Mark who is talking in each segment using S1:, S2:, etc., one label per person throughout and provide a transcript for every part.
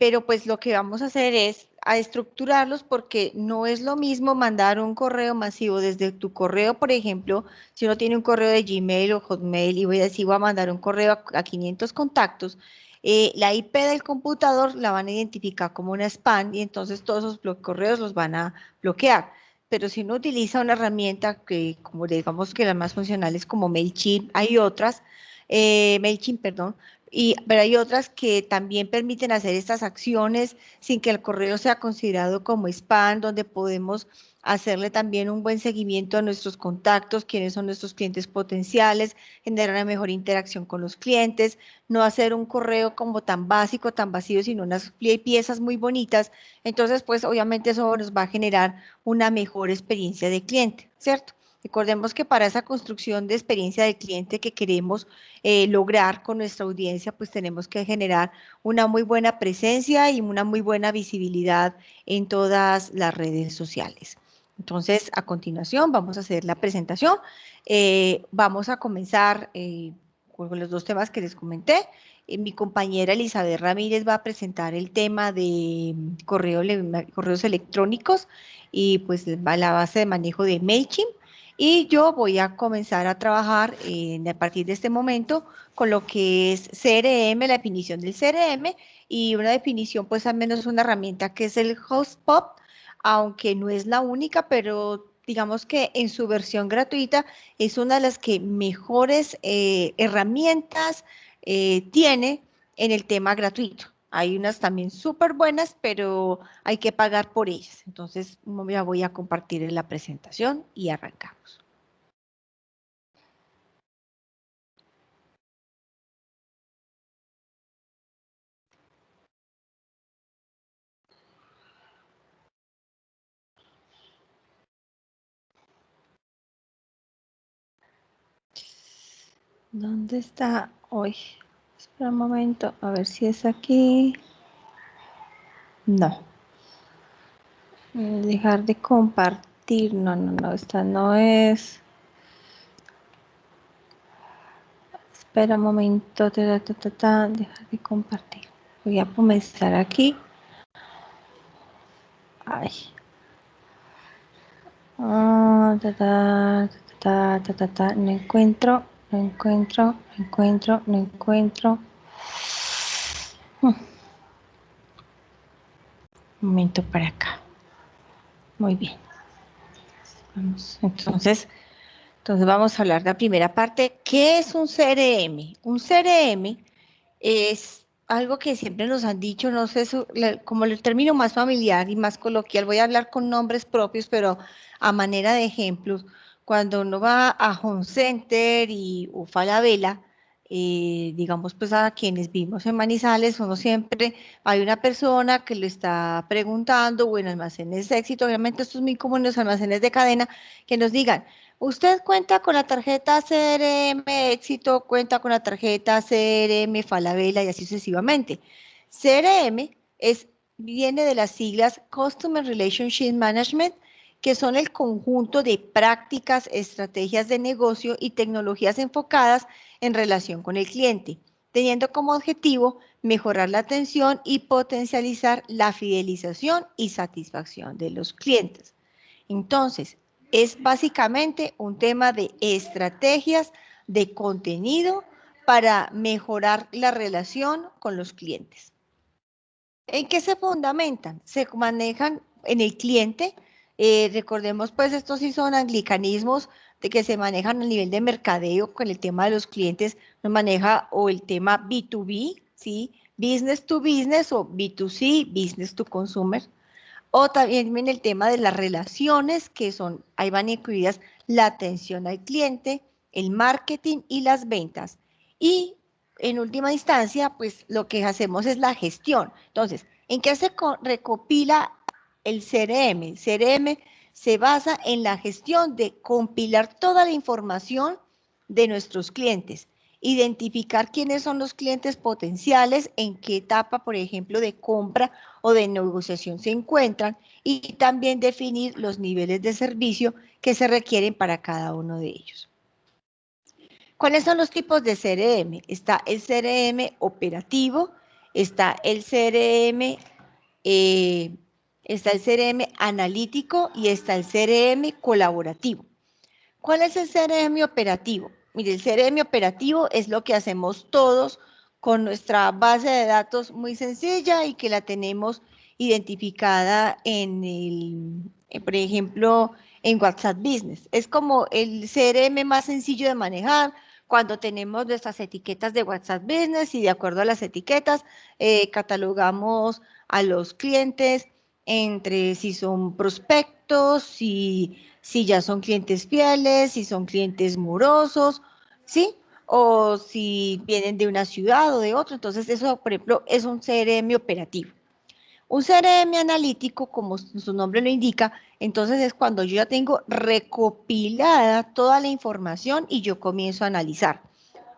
S1: pero pues lo que vamos a hacer es a estructurarlos porque no es lo mismo mandar un correo masivo desde tu correo, por ejemplo, si uno tiene un correo de Gmail o Hotmail y voy a decir, voy a mandar un correo a 500 contactos, la IP del computador la van a identificar como una spam y entonces todos esos correos los van a bloquear. Pero si uno utiliza una herramienta que, como digamos que las más funcionales como MailChimp, hay otras, MailChimp, perdón, pero hay otras que también permiten hacer estas acciones sin que el correo sea considerado como spam, donde podemos hacerle también un buen seguimiento a nuestros contactos, quiénes son nuestros clientes potenciales, generar una mejor interacción con los clientes, no hacer un correo como tan básico, tan vacío, sino unas piezas muy bonitas. Entonces, pues obviamente eso nos va a generar una mejor experiencia de cliente, ¿cierto? Recordemos que para esa construcción de experiencia de cliente que queremos lograr con nuestra audiencia, pues tenemos que generar una muy buena presencia y una muy buena visibilidad en todas las redes sociales. Entonces, a continuación vamos a hacer la presentación. Vamos a comenzar con los dos temas que les comenté. Mi compañera Elizabeth Ramírez va a presentar el tema de correos electrónicos y pues la base de manejo de MailChimp. Y yo voy a comenzar a trabajar a partir de este momento con lo que es CRM, la definición del CRM y una definición, pues al menos una herramienta que es el HubSpot, aunque no es la única, pero digamos que en su versión gratuita es una de las que mejores herramientas tiene en el tema gratuito. Hay unas también súper buenas, pero hay que pagar por ellas. Entonces, ya voy a compartir en la presentación y arrancamos. ¿Dónde está hoy? Espera un momento, a ver si es aquí. No. Dejar de compartir. No, esta no es. Espera un momento. Dejar de compartir. Voy a comenzar aquí. Ay. No encuentro. Un momento para acá. Muy bien. Vamos, entonces vamos a hablar de la primera parte. ¿Qué es un CRM? Un CRM es algo que siempre nos han dicho, no sé, como el término más familiar y más coloquial, voy a hablar con nombres propios, pero a manera de ejemplos, cuando uno va a Home Center o Falabella, digamos pues a quienes vimos en Manizales, uno siempre hay una persona que le está preguntando, o en almacenes de éxito, obviamente esto es muy común en los almacenes de cadena, que nos digan, ¿usted cuenta con la tarjeta CRM Éxito, cuenta con la tarjeta CRM Falabella y así sucesivamente? CRM viene de las siglas Customer Relationship Management, que son el conjunto de prácticas, estrategias de negocio y tecnologías enfocadas en relación con el cliente, teniendo como objetivo mejorar la atención y potencializar la fidelización y satisfacción de los clientes. Entonces, es básicamente un tema de estrategias de contenido para mejorar la relación con los clientes. ¿En qué se fundamentan? Se manejan en el cliente. Recordemos, pues, estos sí son anglicanismos de que se manejan a nivel de mercadeo con el tema de los clientes, nos maneja o el tema B2B, ¿sí? Business to business o B2C, business to consumer. O también en el tema de las relaciones, que son, ahí van incluidas la atención al cliente, el marketing y las ventas. Y en última instancia, pues lo que hacemos es la gestión. Entonces, ¿en qué se recopila el CRM? El CRM se basa en la gestión de compilar toda la información de nuestros clientes, identificar quiénes son los clientes potenciales, en qué etapa, por ejemplo, de compra o de negociación se encuentran y también definir los niveles de servicio que se requieren para cada uno de ellos. ¿Cuáles son los tipos de CRM? Está el CRM operativo, Está el CRM, analítico y está el CRM colaborativo. ¿Cuál es el CRM operativo? Mire, el CRM operativo es lo que hacemos todos con nuestra base de datos muy sencilla y que la tenemos identificada por ejemplo, en WhatsApp Business. Es como el CRM más sencillo de manejar cuando tenemos nuestras etiquetas de WhatsApp Business y de acuerdo a las etiquetas catalogamos a los clientes entre si son prospectos, si ya son clientes fieles, si son clientes morosos, ¿sí? O si vienen de una ciudad o de otra. Entonces, eso, por ejemplo, es un CRM operativo. Un CRM analítico, como su nombre lo indica, entonces es cuando yo ya tengo recopilada toda la información y yo comienzo a analizar.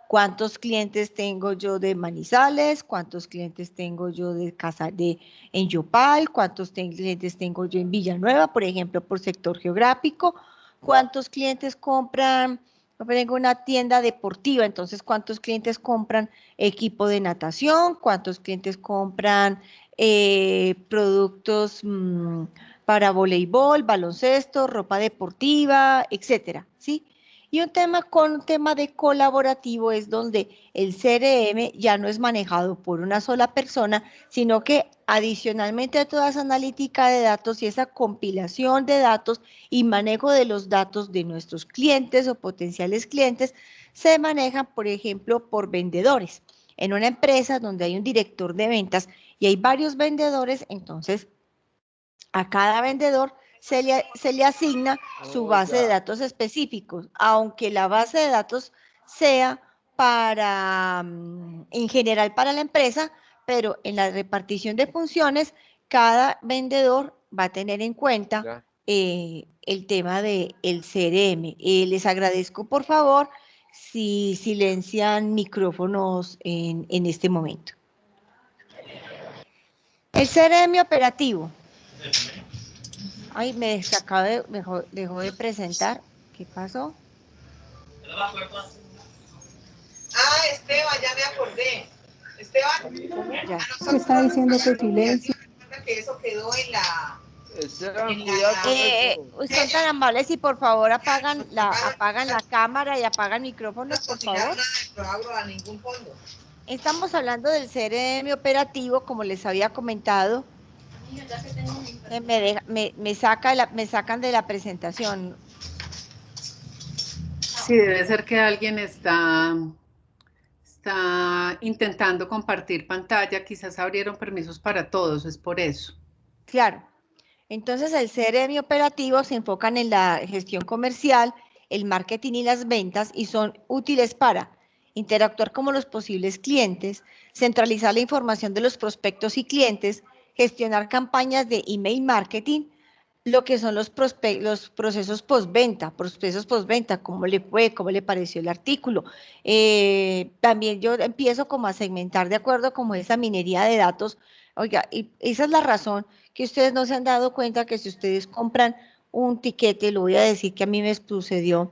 S1: ¿Cuántos clientes tengo yo de Manizales? ¿Cuántos clientes tengo yo en Yopal? ¿Cuántos clientes tengo yo en Villanueva, por ejemplo, por sector geográfico? ¿Cuántos clientes compran? Yo tengo una tienda deportiva, entonces, ¿cuántos clientes compran equipo de natación? ¿Cuántos clientes compran productos para voleibol, baloncesto, ropa deportiva, etcétera? ¿Sí? Y un tema de colaborativo es donde el CRM ya no es manejado por una sola persona, sino que adicionalmente a toda esa analítica de datos y esa compilación de datos y manejo de los datos de nuestros clientes o potenciales clientes, se manejan, por ejemplo, por vendedores. En una empresa donde hay un director de ventas y hay varios vendedores, entonces a cada vendedor se le asigna su base de datos específicos, aunque la base de datos sea en general para la empresa, pero en la repartición de funciones, cada vendedor va a tener en cuenta el tema del CRM. Les agradezco, por favor, si silencian micrófonos en este momento. El CRM operativo. Ay, dejó de presentar. ¿Qué pasó?
S2: Ah, Esteban, ya me acordé. Esteban,
S1: Ya.
S3: Se está diciendo que silencio.
S2: Que eso quedó en la...
S1: Son tan amables y por favor apagan la cámara y apagan micrófonos, por favor.
S2: A ningún fondo.
S1: Estamos hablando del CRM operativo, como les había comentado. Me sacan de la presentación.
S3: Sí, debe ser que alguien está intentando compartir pantalla, quizás abrieron permisos para todos, es por eso.
S1: Claro. Entonces, el CRM operativo se enfocan en la gestión comercial, el marketing y las ventas y son útiles para interactuar con los posibles clientes, centralizar la información de los prospectos y clientes, gestionar campañas de email marketing, lo que son los procesos postventa, cómo le fue, cómo le pareció el artículo. También yo empiezo como a segmentar de acuerdo como esa minería de datos. Oiga, y esa es la razón que ustedes no se han dado cuenta que si ustedes compran un tiquete, lo voy a decir que a mí me sucedió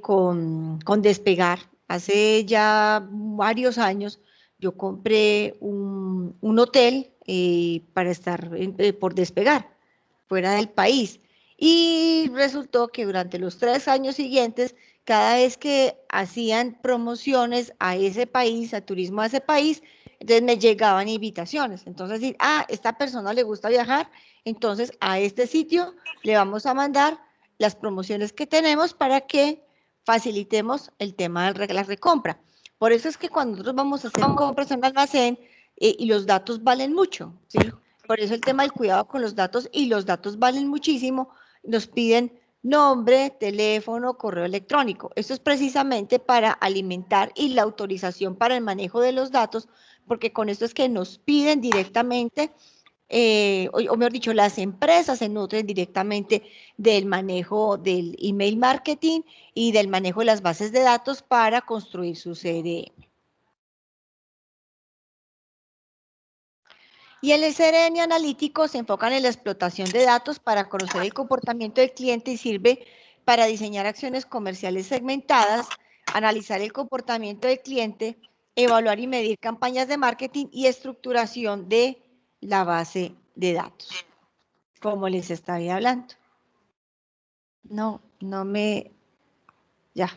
S1: con Despegar. Hace ya varios años yo compré un hotel para estar por Despegar fuera del país. Y resultó que durante los 3 años siguientes, cada vez que hacían promociones a ese país, a turismo a ese país, entonces me llegaban invitaciones. Entonces, decir, esta persona le gusta viajar, entonces a este sitio le vamos a mandar las promociones que tenemos para que facilitemos el tema de la recompra. Por eso es que cuando nosotros vamos a hacer compras en un almacén y los datos valen mucho, ¿sí? Por eso el tema del cuidado con los datos, y los datos valen muchísimo, nos piden nombre, teléfono, correo electrónico. Esto es precisamente para alimentar y la autorización para el manejo de los datos, porque con esto es que nos piden directamente, o mejor dicho, las empresas se nutren directamente del manejo del email marketing y del manejo de las bases de datos para construir su CRM. Y el CRM analítico se enfoca en la explotación de datos para conocer el comportamiento del cliente y sirve para diseñar acciones comerciales segmentadas, analizar el comportamiento del cliente, evaluar y medir campañas de marketing y estructuración de la base de datos, como les estaba hablando. Ya.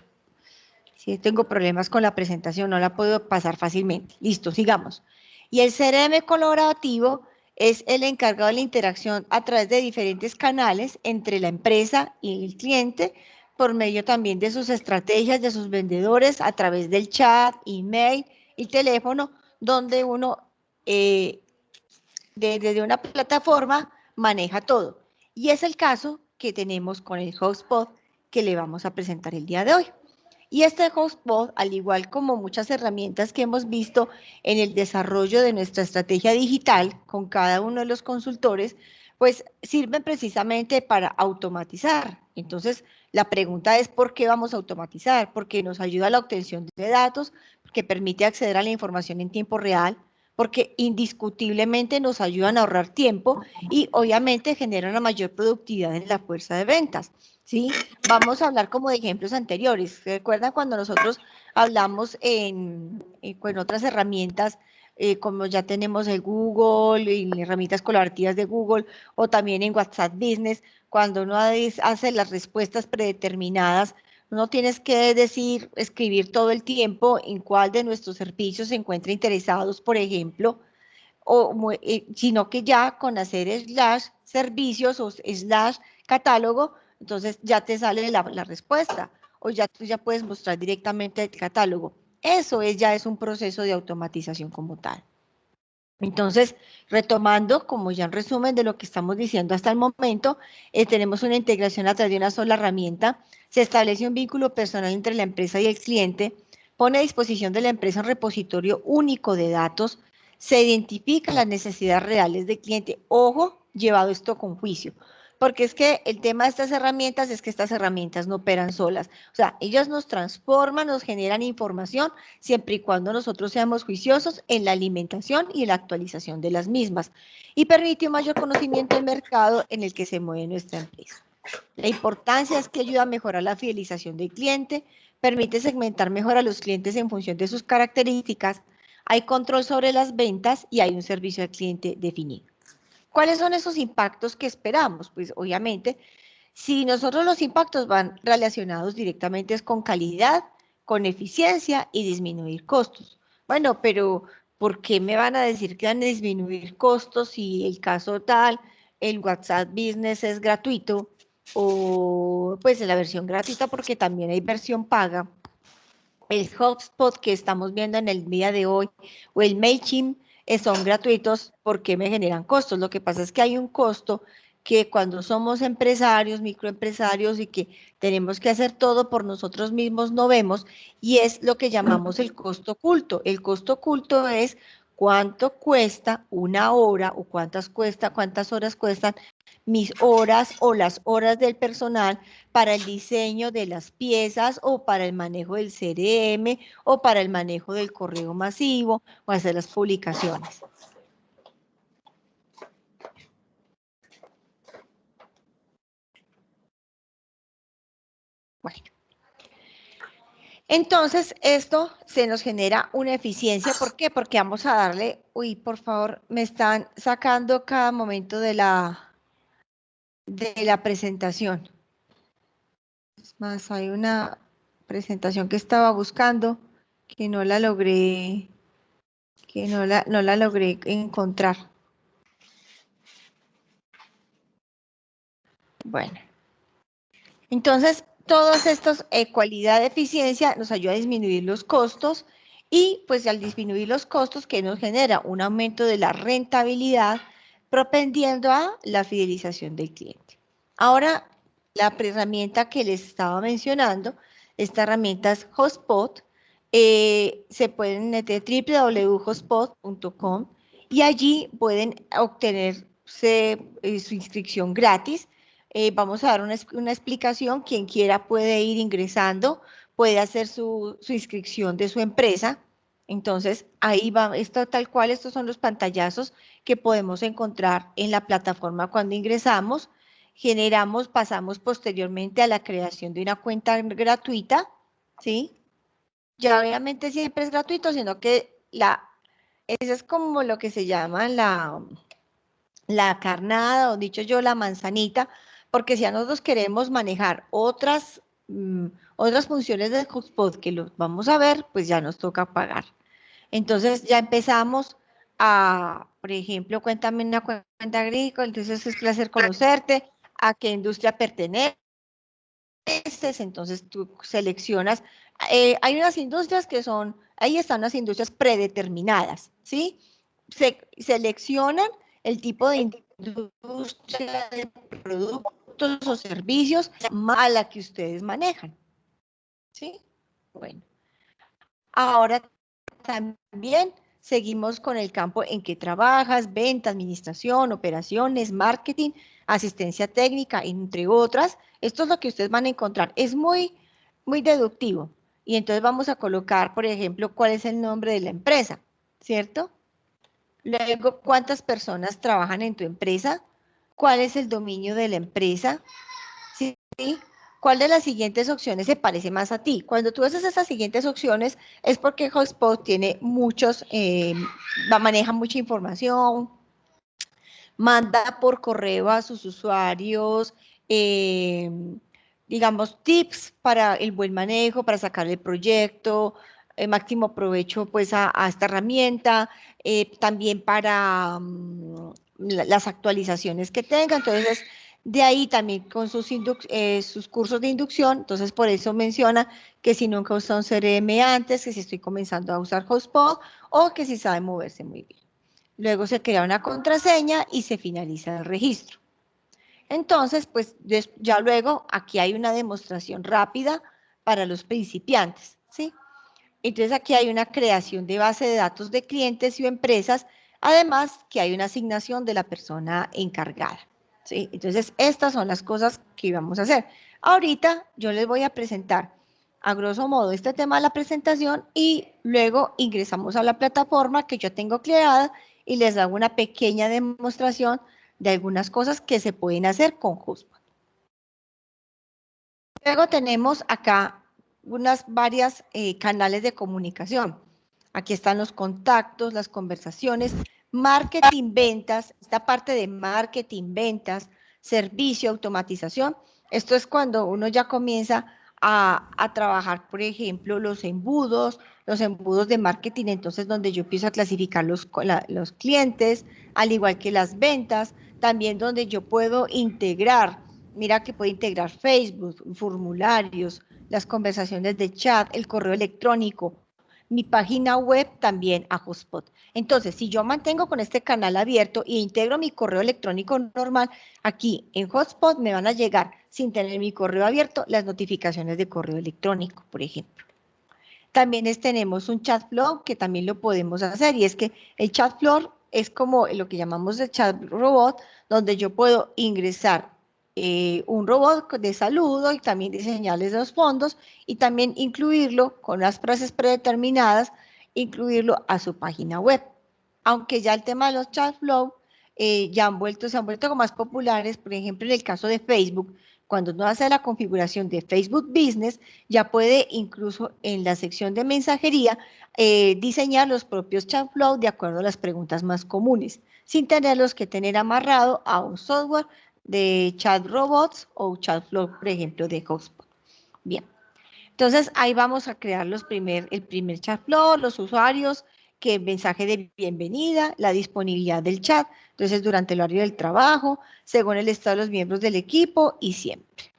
S1: Sí, tengo problemas con la presentación, no la puedo pasar fácilmente. Listo, sigamos. Y el CRM colaborativo es el encargado de la interacción a través de diferentes canales entre la empresa y el cliente, por medio también de sus estrategias, de sus vendedores, a través del chat, email y teléfono, donde uno desde una plataforma maneja todo. Y es el caso que tenemos con el HubSpot que le vamos a presentar el día de hoy. Y este HubSpot, al igual como muchas herramientas que hemos visto en el desarrollo de nuestra estrategia digital con cada uno de los consultores, pues sirven precisamente para automatizar. Entonces, la pregunta es ¿por qué vamos a automatizar? Porque nos ayuda a la obtención de datos, porque permite acceder a la información en tiempo real, porque indiscutiblemente nos ayudan a ahorrar tiempo y obviamente generan una mayor productividad en la fuerza de ventas. ¿Sí? Vamos a hablar como de ejemplos anteriores. ¿Se recuerdan cuando nosotros hablamos con otras herramientas, como ya tenemos el Google y herramientas colaborativas de Google, o también en WhatsApp Business, cuando uno hace las respuestas predeterminadas, no tienes que escribir todo el tiempo en cuál de nuestros servicios se encuentra interesados, por ejemplo, sino que ya con hacer / servicios o / catálogo, entonces ya te sale la respuesta o ya tú ya puedes mostrar directamente el catálogo. Eso ya es un proceso de automatización como tal. Entonces, retomando, como ya en resumen de lo que estamos diciendo hasta el momento, tenemos una integración a través de una sola herramienta, se establece un vínculo personal entre la empresa y el cliente, pone a disposición de la empresa un repositorio único de datos, se identifican las necesidades reales del cliente. Ojo, llevado esto con juicio, porque es que el tema de estas herramientas es que estas herramientas no operan solas. O sea, ellas nos transforman, nos generan información, siempre y cuando nosotros seamos juiciosos en la alimentación y en la actualización de las mismas. Y permite un mayor conocimiento del mercado en el que se mueve nuestra empresa. La importancia es que ayuda a mejorar la fidelización del cliente, permite segmentar mejor a los clientes en función de sus características, hay control sobre las ventas y hay un servicio al cliente definido. ¿Cuáles son esos impactos que esperamos? Pues obviamente, si nosotros los impactos van relacionados directamente con calidad, con eficiencia y disminuir costos. Bueno, pero ¿por qué me van a decir que van a disminuir costos si el caso tal, el WhatsApp Business es gratuito o pues en la versión gratuita porque también hay versión paga? El HubSpot que estamos viendo en el día de hoy o el MailChimp son gratuitos porque me generan costos. Lo que pasa es que hay un costo que cuando somos empresarios, microempresarios y que tenemos que hacer todo por nosotros mismos no vemos y es lo que llamamos el costo oculto. El costo oculto es cuánto cuesta una hora o cuántas horas cuestan mis horas o las horas del personal para el diseño de las piezas o para el manejo del CRM o para el manejo del correo masivo o hacer las publicaciones. Bueno. Entonces, esto se nos genera una eficiencia. ¿Por qué? Porque vamos a darle, uy, por favor, me están sacando cada momento de la presentación. Es más, hay una presentación que estaba buscando que no la logré, no la logré encontrar. Bueno, entonces todos estos cualidad de eficiencia nos ayuda a disminuir los costos y pues al disminuir los costos que nos genera un aumento de la rentabilidad propendiendo a la fidelización del cliente. Ahora, la herramienta que les estaba mencionando, esta herramienta es HubSpot, se pueden meter www.hubspot.com y allí pueden obtener su inscripción gratis. Vamos a dar una explicación, quien quiera puede ir ingresando, puede hacer su inscripción de su empresa. Entonces, ahí va, esto tal cual, estos son los pantallazos que podemos encontrar en la plataforma cuando ingresamos. Pasamos posteriormente a la creación de una cuenta gratuita, ¿sí? ya obviamente siempre es gratuito, sino que eso es como lo que se llama la carnada, o dicho yo, la manzanita, porque si a nosotros queremos manejar otras funciones del HubSpot que los vamos a ver, pues ya nos toca pagar. Entonces ya empezamos por ejemplo, cuéntame una cuenta agrícola, entonces es placer conocerte, a qué industria perteneces, entonces tú seleccionas, hay unas industrias ahí están unas industrias predeterminadas, ¿sí? Seleccionan el tipo de industria de productos o servicios a la que ustedes manejan, ¿sí? Bueno, ahora también seguimos con el campo en que trabajas, venta, administración, operaciones, marketing, asistencia técnica, entre otras. Esto es lo que ustedes van a encontrar. Es muy deductivo. Y entonces vamos a colocar, por ejemplo, cuál es el nombre de la empresa, ¿cierto? Luego, cuántas personas trabajan en tu empresa, cuál es el dominio de la empresa, ¿sí? ¿Cuál de las siguientes opciones se parece más a ti? Cuando tú haces esas siguientes opciones es porque HubSpot tiene maneja mucha información, manda por correo a sus usuarios, eh, digamos, tips para el buen manejo, para sacar el proyecto, máximo provecho pues a esta herramienta, también para las actualizaciones que tenga. Entonces, de ahí también con sus cursos de inducción, entonces por eso menciona que si nunca usó un CRM antes, que si estoy comenzando a usar HubSpot o que si sabe moverse muy bien. Luego se crea una contraseña y se finaliza el registro. Entonces, pues ya luego aquí hay una demostración rápida para los principiantes, ¿sí? Entonces aquí hay una creación de base de datos de clientes y empresas, además que hay una asignación de la persona encargada, ¿sí? Entonces estas son las cosas que vamos a hacer. Ahorita yo les voy a presentar a grosso modo este tema de la presentación y luego ingresamos a la plataforma que yo tengo creada y les hago una pequeña demostración de algunas cosas que se pueden hacer con HubSpot. Luego tenemos acá varias canales de comunicación. Aquí están los contactos, las conversaciones, marketing, ventas, esta parte de marketing, ventas, servicio, automatización. Esto es cuando uno ya comienza a trabajar, por ejemplo, los embudos de marketing, entonces donde yo empiezo a clasificar los clientes, al igual que las ventas, también donde yo puedo integrar. Mira que puede integrar Facebook, formularios, las conversaciones de chat, el correo electrónico, mi página web también a HubSpot. Entonces, si yo mantengo con este canal abierto e integro mi correo electrónico normal, aquí en HubSpot me van a llegar, sin tener mi correo abierto, las notificaciones de correo electrónico, por ejemplo. También tenemos un chat flow que también lo podemos hacer, y es que el chat flow es como lo que llamamos el chat robot, donde yo puedo ingresar un robot de saludo y también diseñarles los fondos y también incluirlo con las frases predeterminadas, incluirlo a su página web. Aunque ya el tema de los chat flow se han vuelto más populares, por ejemplo, en el caso de Facebook, cuando uno hace la configuración de Facebook Business, ya puede incluso en la sección de mensajería diseñar los propios chat flow de acuerdo a las preguntas más comunes, sin tenerlos que tener amarrado a un software de chat robots o chat flow, por ejemplo, de HubSpot. Bien, entonces ahí vamos a crear el primer chat flow, los usuarios, que el mensaje de bienvenida, la disponibilidad del chat, entonces durante el horario del trabajo, según el estado de los miembros del equipo y siempre.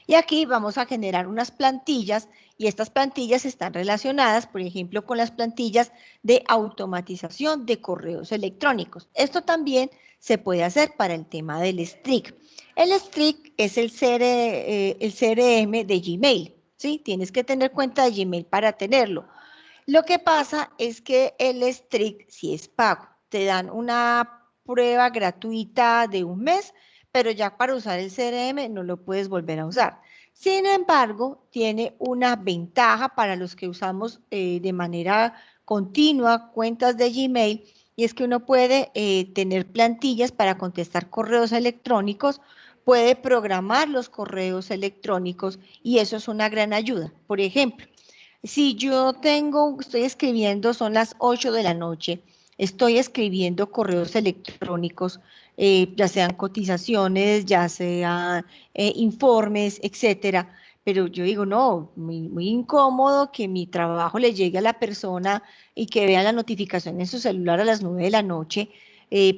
S1: Y aquí vamos a generar unas plantillas y estas plantillas están relacionadas, por ejemplo, con las plantillas de automatización de correos electrónicos. Esto también se puede hacer para el tema del Streak. El Streak es el CRM de Gmail, ¿sí? Tienes que tener cuenta de Gmail para tenerlo. Lo que pasa es que el Streak sí es pago. Te dan una prueba gratuita de un mes, pero ya para usar el CRM no lo puedes volver a usar. Sin embargo, tiene una ventaja para los que usamos de manera continua cuentas de Gmail, y es que uno puede tener plantillas para contestar correos electrónicos, puede programar los correos electrónicos y eso es una gran ayuda. Por ejemplo, Si yo estoy escribiendo, son las 8 de la noche, estoy escribiendo correos electrónicos, ya sean cotizaciones, ya sean informes, etcétera. Pero yo digo, no, muy incómodo que mi trabajo le llegue a la persona y que vea la notificación en su celular a las 9 de la noche,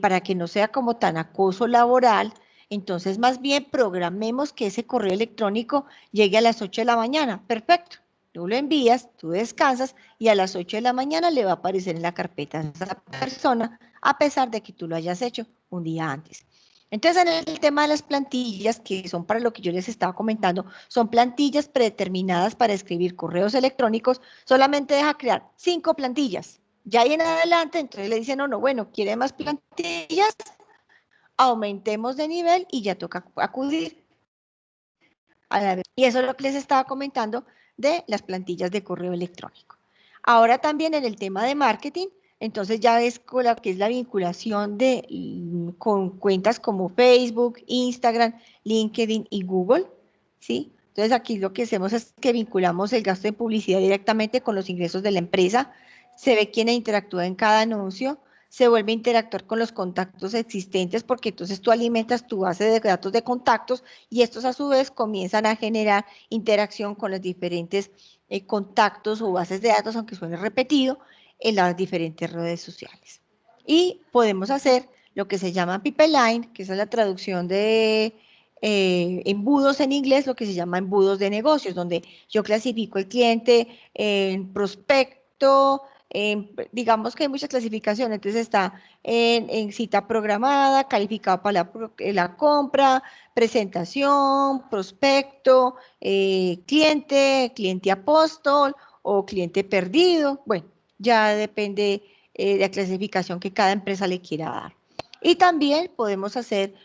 S1: para que no sea como tan acoso laboral. Entonces, más bien programemos que ese correo electrónico llegue a las 8 de la mañana. Perfecto. Tú lo envías, tú descansas y a las 8 de la mañana le va a aparecer en la carpeta a esa persona, a pesar de que tú lo hayas hecho un día antes. Entonces, en el tema de las plantillas, que son para lo que yo les estaba comentando, son plantillas predeterminadas para escribir correos electrónicos, solamente deja crear 5 plantillas. Ya ahí en adelante, entonces le dicen, no, no, bueno, ¿quiere más plantillas? Aumentemos de nivel y ya toca acudir a la vez. Y eso es lo que les estaba comentando de las plantillas de correo electrónico. Ahora también en el tema de marketing, entonces ya ves con lo que es la vinculación con cuentas como Facebook, Instagram, LinkedIn y Google, ¿sí? Entonces aquí lo que hacemos es que vinculamos el gasto de publicidad directamente con los ingresos de la empresa, se ve quién interactúa en cada anuncio, se vuelve a interactuar con los contactos existentes porque entonces tú alimentas tu base de datos de contactos y estos a su vez comienzan a generar interacción con los diferentes contactos o bases de datos, aunque suene repetido, en las diferentes redes sociales. Y podemos hacer lo que se llama pipeline, que esa es la traducción de embudos en inglés, lo que se llama embudos de negocios, donde yo clasifico el cliente en prospecto, digamos que hay muchas clasificaciones, entonces está en cita programada, calificado para la compra, presentación, prospecto, cliente apóstol o cliente perdido. Bueno, ya depende de la clasificación que cada empresa le quiera dar. Y también podemos hacer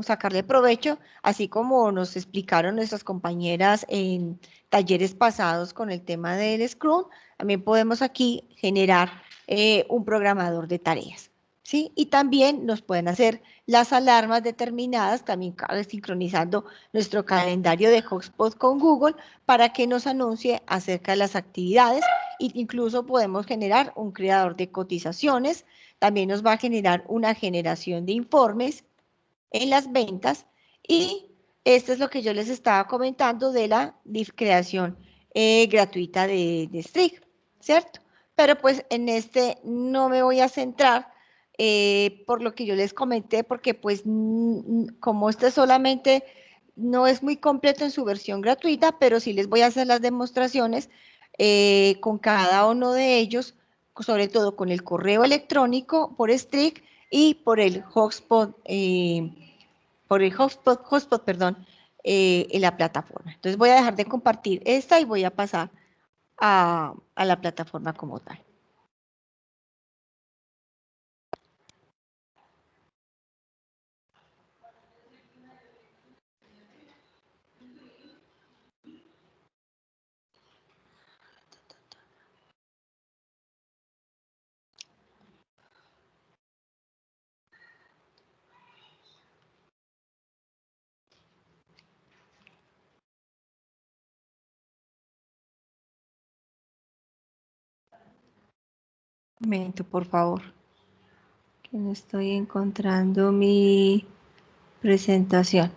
S1: sacarle provecho, así como nos explicaron nuestras compañeras en talleres pasados con el tema del Scrum, también podemos aquí generar un programador de tareas, ¿sí? Y también nos pueden hacer las alarmas determinadas, también sincronizando nuestro calendario de Hotspot con Google para que nos anuncie acerca de las actividades e incluso podemos generar un creador de cotizaciones, también nos va a generar una generación de informes en las ventas y esto es lo que yo les estaba comentando de la creación gratuita de Strig, ¿cierto? Pero pues en este no me voy a centrar por lo que yo les comenté, porque pues como este solamente no es muy completo en su versión gratuita, pero sí les voy a hacer las demostraciones con cada uno de ellos, sobre todo con el correo electrónico por Strig y por el hotspot, perdón, en la plataforma. Entonces voy a dejar de compartir esta y voy a pasar a la plataforma como tal. Un momento, por favor, que no estoy encontrando mi presentación.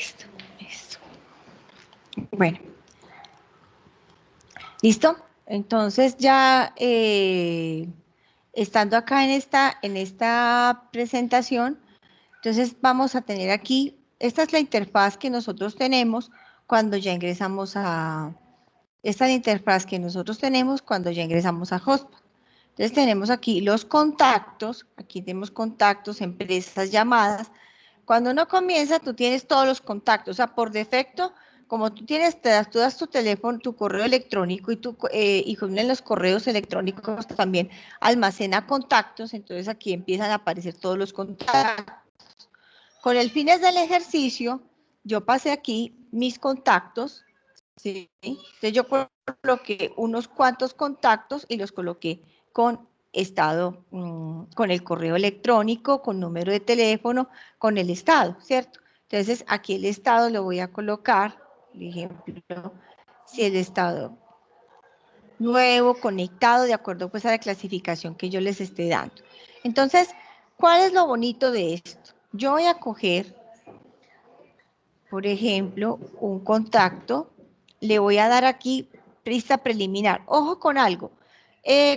S1: Listo, listo. Bueno. ¿Listo? Entonces ya estando acá en esta presentación, entonces vamos a tener aquí, esta es la interfaz que nosotros tenemos cuando ya ingresamos esta es la interfaz que nosotros tenemos cuando ya ingresamos a Hotspot. Entonces tenemos aquí los contactos, aquí tenemos contactos, empresas, llamadas. Cuando uno comienza, tú tienes todos los contactos, o sea, por defecto, como tú tú das tu teléfono, tu correo electrónico y con los correos electrónicos también almacena contactos, entonces aquí empiezan a aparecer todos los contactos. Con el fines del ejercicio, yo pasé aquí mis contactos, ¿sí? Entonces yo coloqué unos cuantos contactos y los coloqué con estado, con el correo electrónico, con número de teléfono, con el estado, ¿cierto? Entonces aquí el estado lo voy a colocar, por ejemplo, si el estado nuevo, conectado, de acuerdo pues a la clasificación que yo les esté dando. Entonces, ¿cuál es lo bonito de esto? Yo voy a coger, por ejemplo, un contacto, le voy a dar aquí lista preliminar. Ojo con algo.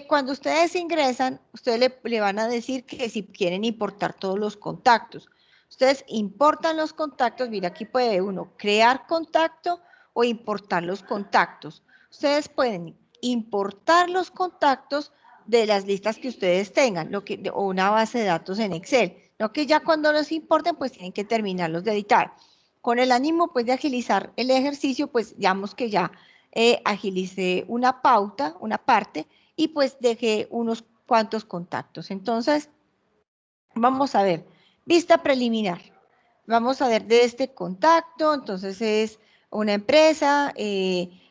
S1: Cuando ustedes ingresan, ustedes le van a decir que si quieren importar todos los contactos. Ustedes importan los contactos, mira aquí puede uno crear contacto o importar los contactos. Ustedes pueden importar los contactos de las listas que ustedes tengan, o una base de datos en Excel. Lo que ya cuando los importen, pues tienen que terminarlos de editar. Con el ánimo pues de agilizar el ejercicio, pues digamos que ya agilicé una pauta, una parte, y pues dejé unos cuantos contactos. Entonces, vamos a ver, vista preliminar. Vamos a ver de este contacto, entonces es una empresa,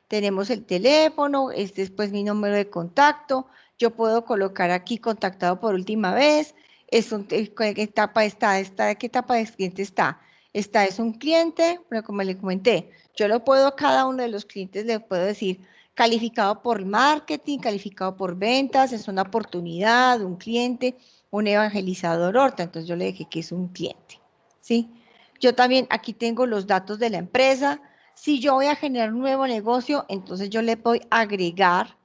S1: tenemos el teléfono, este es pues mi número de contacto, yo puedo colocar aquí contactado por última vez, ¿qué etapa está? ¿Qué etapa de cliente está? Esta es un cliente, pero como le comenté, yo lo puedo a cada uno de los clientes, le puedo decir calificado por marketing, calificado por ventas, es una oportunidad, un cliente, un evangelizador horta, entonces yo le dije que es un cliente, ¿sí? Yo también aquí tengo los datos de la empresa. Si yo voy a generar un nuevo negocio, entonces yo le voy a agregar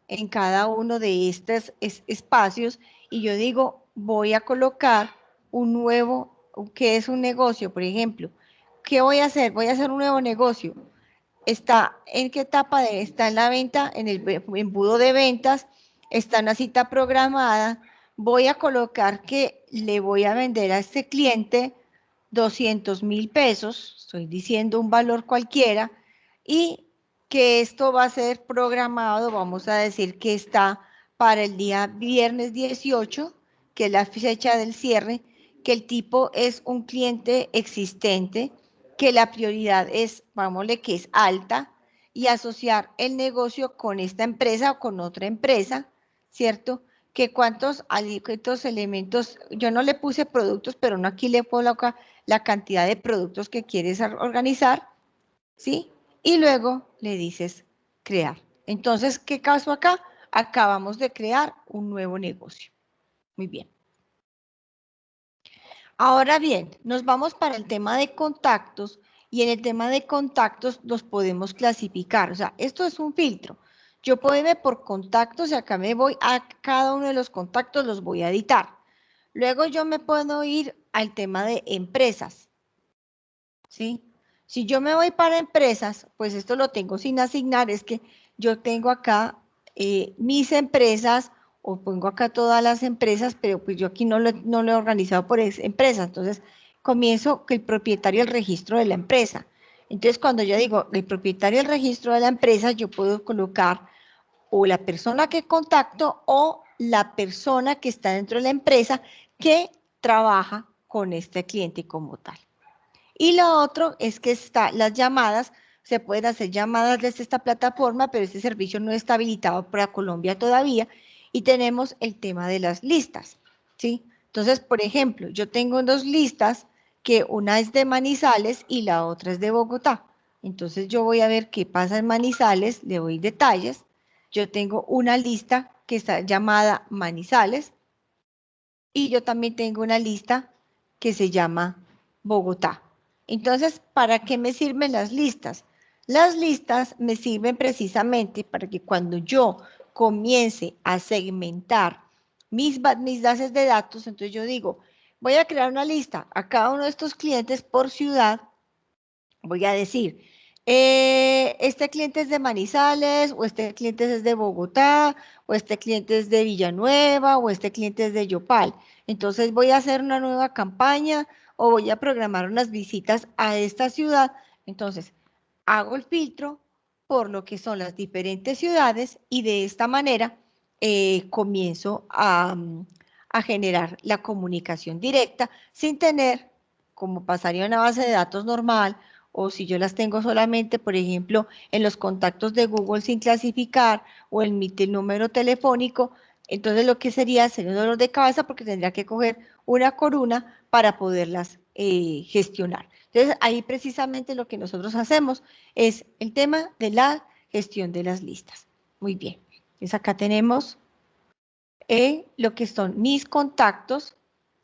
S1: en cada uno de estos espacios y yo digo, voy a colocar un nuevo, ¿qué es un negocio? Por ejemplo, ¿qué voy a hacer? Voy a hacer un nuevo negocio. ¿Está en qué etapa está en la venta? En el embudo de ventas, está en una cita programada. Voy a colocar que le voy a vender a este cliente 200.000 pesos, estoy diciendo un valor cualquiera, y que esto va a ser programado, vamos a decir que está para el día viernes 18, que es la fecha del cierre, que el tipo es un cliente existente, que la prioridad es, vámosle que es alta, y asociar el negocio con esta empresa o con otra empresa, ¿cierto? Que cuántos elementos, yo no le puse productos, pero no aquí le coloca la cantidad de productos que quieres organizar, ¿sí? Y luego le dices crear. Entonces, ¿qué caso acá? Acabamos de crear un nuevo negocio. Muy bien. Ahora bien, nos vamos para el tema de contactos y en el tema de contactos los podemos clasificar. O sea, esto es un filtro. Yo puedo irme por contactos y acá me voy a cada uno de los contactos, los voy a editar. Luego yo me puedo ir al tema de empresas, ¿sí? Si yo me voy para empresas, pues esto lo tengo sin asignar, es que yo tengo acá mis empresas o pongo acá todas las empresas, pero pues yo aquí no lo he organizado por empresas, entonces comienzo que el propietario del registro de la empresa. Entonces cuando yo digo el propietario del registro de la empresa, yo puedo colocar o la persona que contacto o la persona que está dentro de la empresa que trabaja con este cliente como tal. Y lo otro es que las llamadas, se pueden hacer llamadas desde esta plataforma, pero este servicio no está habilitado para Colombia todavía. Y tenemos el tema de las listas, ¿sí? Entonces, por ejemplo, yo tengo dos listas, que una es de Manizales y la otra es de Bogotá. Entonces yo voy a ver qué pasa en Manizales, le doy detalles. Yo tengo una lista que está llamada Manizales y yo también tengo una lista que se llama Bogotá. Entonces, ¿para qué me sirven las listas? Las listas me sirven precisamente para que cuando yo comience a segmentar mis bases de datos, entonces yo digo, voy a crear una lista a cada uno de estos clientes por ciudad. Voy a decir, este cliente es de Manizales, o este cliente es de Bogotá, o este cliente es de Villanueva, o este cliente es de Yopal. Entonces voy a hacer una nueva campaña o voy a programar unas visitas a esta ciudad. Entonces, hago el filtro por lo que son las diferentes ciudades y de esta manera comienzo a generar la comunicación directa sin tener, como pasaría en una base de datos normal, o si yo las tengo solamente, por ejemplo, en los contactos de Google sin clasificar o en mi número telefónico, entonces lo que sería un dolor de cabeza porque tendría que coger una por una para poderlas gestionar. Entonces, ahí precisamente lo que nosotros hacemos es el tema de la gestión de las listas. Muy bien. Entonces, acá tenemos lo que son mis contactos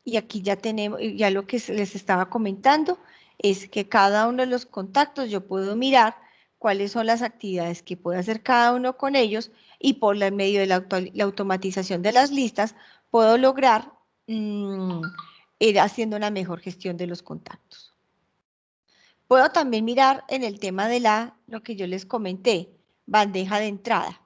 S1: y aquí ya tenemos, ya lo que les estaba comentando es que cada uno de los contactos yo puedo mirar cuáles son las actividades que puede hacer cada uno con ellos y por medio de la automatización de las listas puedo lograr ir haciendo una mejor gestión de los contactos. Puedo también mirar en el tema de lo que yo les comenté, bandeja de entrada.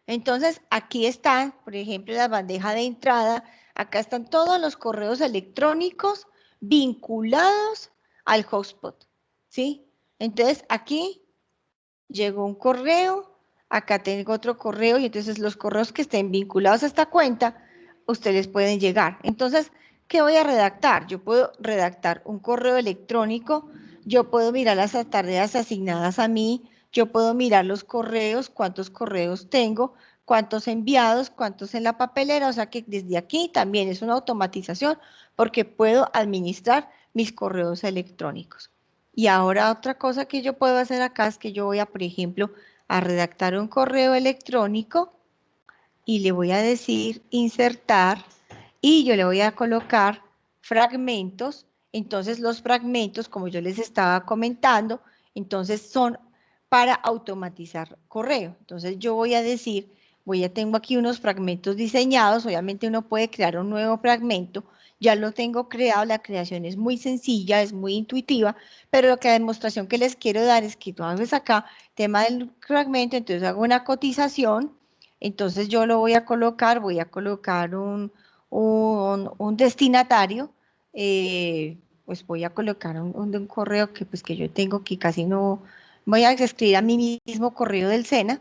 S1: Entonces, aquí están, por ejemplo, la bandeja de entrada. Acá están todos los correos electrónicos vinculados al hotspot, ¿sí? Entonces, aquí llegó un correo, acá tengo otro correo y entonces los correos que estén vinculados a esta cuenta, ustedes pueden llegar. Entonces, ¿qué voy a redactar? Yo puedo redactar un correo electrónico, yo puedo mirar las tareas asignadas a mí, yo puedo mirar los correos, cuántos correos tengo, cuántos enviados, cuántos en la papelera, o sea que desde aquí también es una automatización porque puedo administrar mis correos electrónicos. Y ahora otra cosa que yo puedo hacer acá es que yo voy a, por ejemplo, a redactar un correo electrónico y le voy a decir insertar y yo le voy a colocar fragmentos. Entonces los fragmentos, como yo les estaba comentando, entonces son para automatizar correo. Entonces yo voy a decir, tengo aquí unos fragmentos diseñados, obviamente uno puede crear un nuevo fragmento, ya lo tengo creado, la creación es muy sencilla, es muy intuitiva, pero la demostración que les quiero dar es que tú haces acá, tema del fragmento, entonces hago una cotización, entonces yo lo voy a colocar un destinatario, pues voy a colocar un correo que yo tengo que casi no, voy a escribir a mí mismo correo del SENA,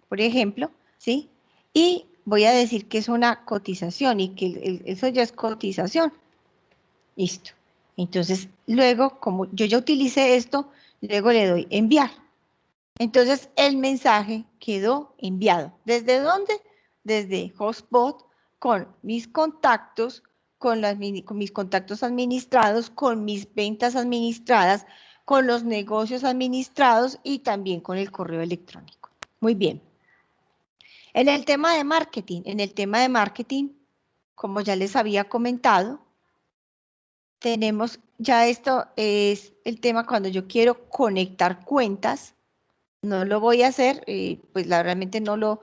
S1: por ejemplo, ¿sí? Y voy a decir que es una cotización y que eso ya es cotización. Listo. Entonces, luego, como yo ya utilicé esto, luego le doy enviar. Entonces, el mensaje quedó enviado. ¿Desde dónde? Desde Hotspot, con mis contactos, con mis contactos administrados, con mis ventas administradas, con los negocios administrados y también con el correo electrónico. Muy bien. En el tema de marketing, como ya les había comentado, tenemos, ya esto es el tema cuando yo quiero conectar cuentas, no lo voy a hacer, pues realmente no no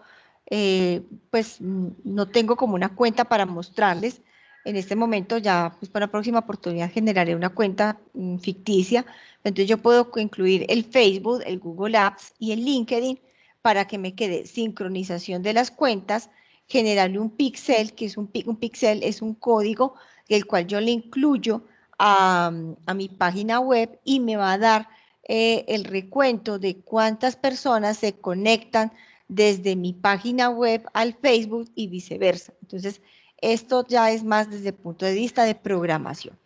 S1: tengo como una cuenta para mostrarles. En este momento ya, pues para la próxima oportunidad generaré una cuenta ficticia. Entonces yo puedo incluir el Facebook, el Google Apps y el LinkedIn para que me quede sincronización de las cuentas, generarle un pixel, que es un pixel, es un código, el cual yo le incluyo a mi página web y me va a dar el recuento de cuántas personas se conectan desde mi página web al Facebook y viceversa. Entonces, esto ya es más desde el punto de vista de programación.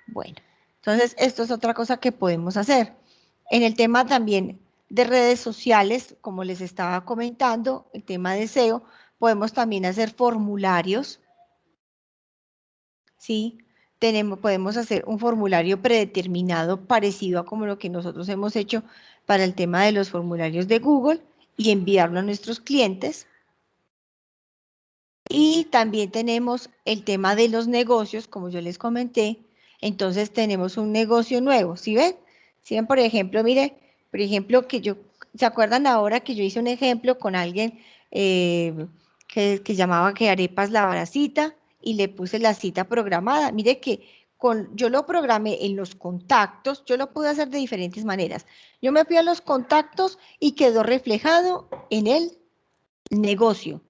S1: Bueno, entonces esto es otra cosa que podemos hacer. En el tema también de redes sociales, como les estaba comentando, el tema de SEO, podemos también hacer formularios, ¿sí? Podemos hacer un formulario predeterminado parecido a como lo que nosotros hemos hecho para el tema de los formularios de Google y enviarlo a nuestros clientes. Y también tenemos el tema de los negocios, como yo les comenté. Entonces tenemos un negocio nuevo, ¿sí ven? ¿Sí ven, por ejemplo, mire, por ejemplo, ¿se acuerdan ahora que yo hice un ejemplo con alguien que llamaba que Arepas la Baracita y le puse la cita programada? Mire que yo lo programé en los contactos, yo lo pude hacer de diferentes maneras. Yo me fui a los contactos y quedó reflejado en el negocio.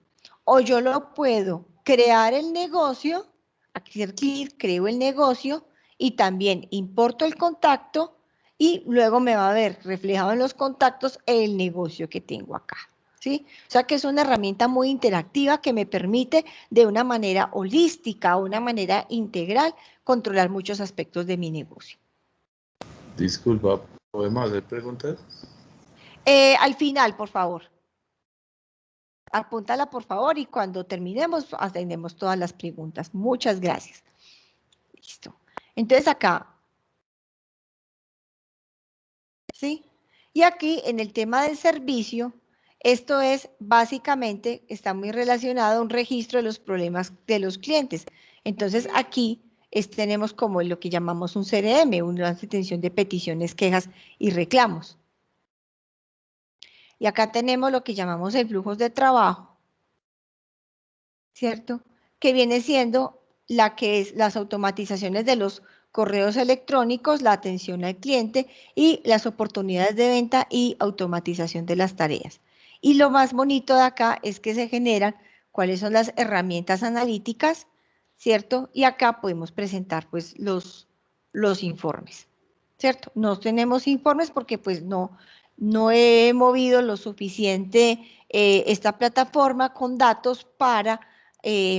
S1: O yo lo puedo crear el negocio, hacer clic, creo el negocio y también importo el contacto y luego me va a ver reflejado en los contactos el negocio que tengo acá. ¿Sí? O sea que es una herramienta muy interactiva que me permite de una manera holística, una manera integral, controlar muchos aspectos de mi negocio.
S4: Disculpa, ¿podemos hacer preguntas?
S1: Al final, por favor. Apúntala, por favor, y cuando terminemos, atendemos todas las preguntas. Muchas gracias. Listo. Entonces acá, ¿sí? Y aquí, en el tema del servicio, esto es, básicamente, está muy relacionado a un registro de los problemas de los clientes. Entonces, aquí tenemos como lo que llamamos un CRM, una atención de peticiones, quejas y reclamos. Y acá tenemos lo que llamamos el flujos de trabajo, ¿cierto? Que viene siendo las automatizaciones de los correos electrónicos, la atención al cliente y las oportunidades de venta y automatización de las tareas. Y lo más bonito de acá es que se generan cuáles son las herramientas analíticas, ¿cierto? Y acá podemos presentar pues los informes, ¿cierto? No tenemos informes porque pues no he movido lo suficiente esta plataforma con datos para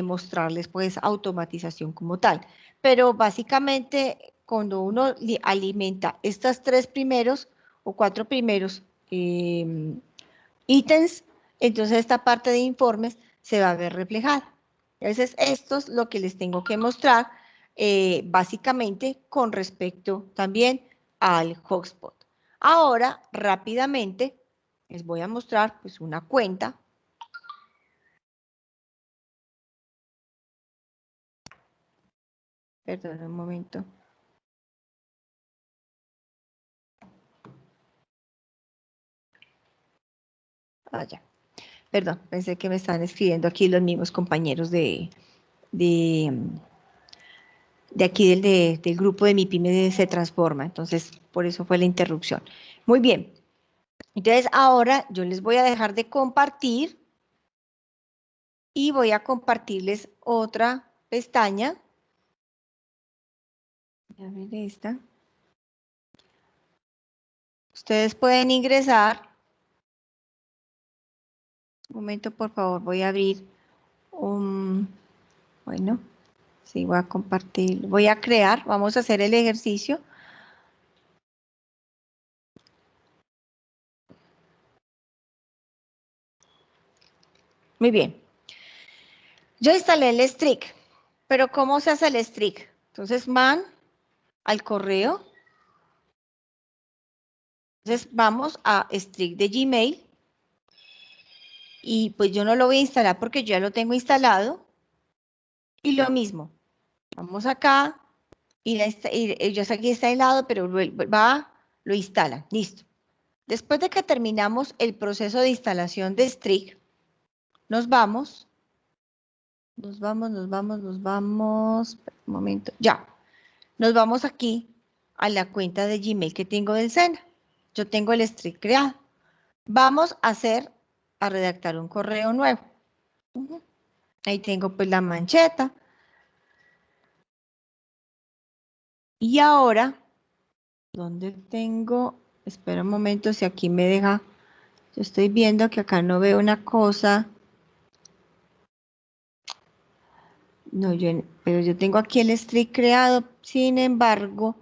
S1: mostrarles pues automatización como tal. Pero básicamente cuando uno alimenta estos 3 primeros o 4 primeros ítems, entonces esta parte de informes se va a ver reflejada. Entonces esto es lo que les tengo que mostrar básicamente con respecto también al hotspot. Ahora rápidamente les voy a mostrar pues una cuenta. Perdón un momento. Ya. Perdón, pensé que me estaban escribiendo aquí los mismos compañeros de aquí del grupo de Mi Pyme Se Transforma. Entonces, por eso fue la interrupción. Muy bien. Entonces, ahora yo les voy a dejar de compartir y voy a compartirles otra pestaña. A ver esta. Ustedes pueden ingresar. Un momento, por favor, voy a abrir bueno, sí, voy a compartir, voy a crear, vamos a hacer el ejercicio. Muy bien. Yo instalé el Streak, pero ¿cómo se hace el Streak? Entonces, man al correo. Entonces, vamos a Streak de Gmail. Y pues yo no lo voy a instalar porque yo ya lo tengo instalado. Y lo mismo. Vamos acá. Y ya aquí está instalado, pero lo instala. Listo. Después de que terminamos el proceso de instalación de Streak, nos vamos. Un momento. Ya. Nos vamos aquí a la cuenta de Gmail que tengo del SENA. Yo tengo el Streak creado. Vamos a redactar un correo nuevo. Ahí tengo pues la mancheta. Y ahora, ¿dónde tengo? Espera un momento, si aquí me deja. Yo estoy viendo que acá no veo una cosa. No, pero yo tengo aquí el Streak creado. Sin embargo,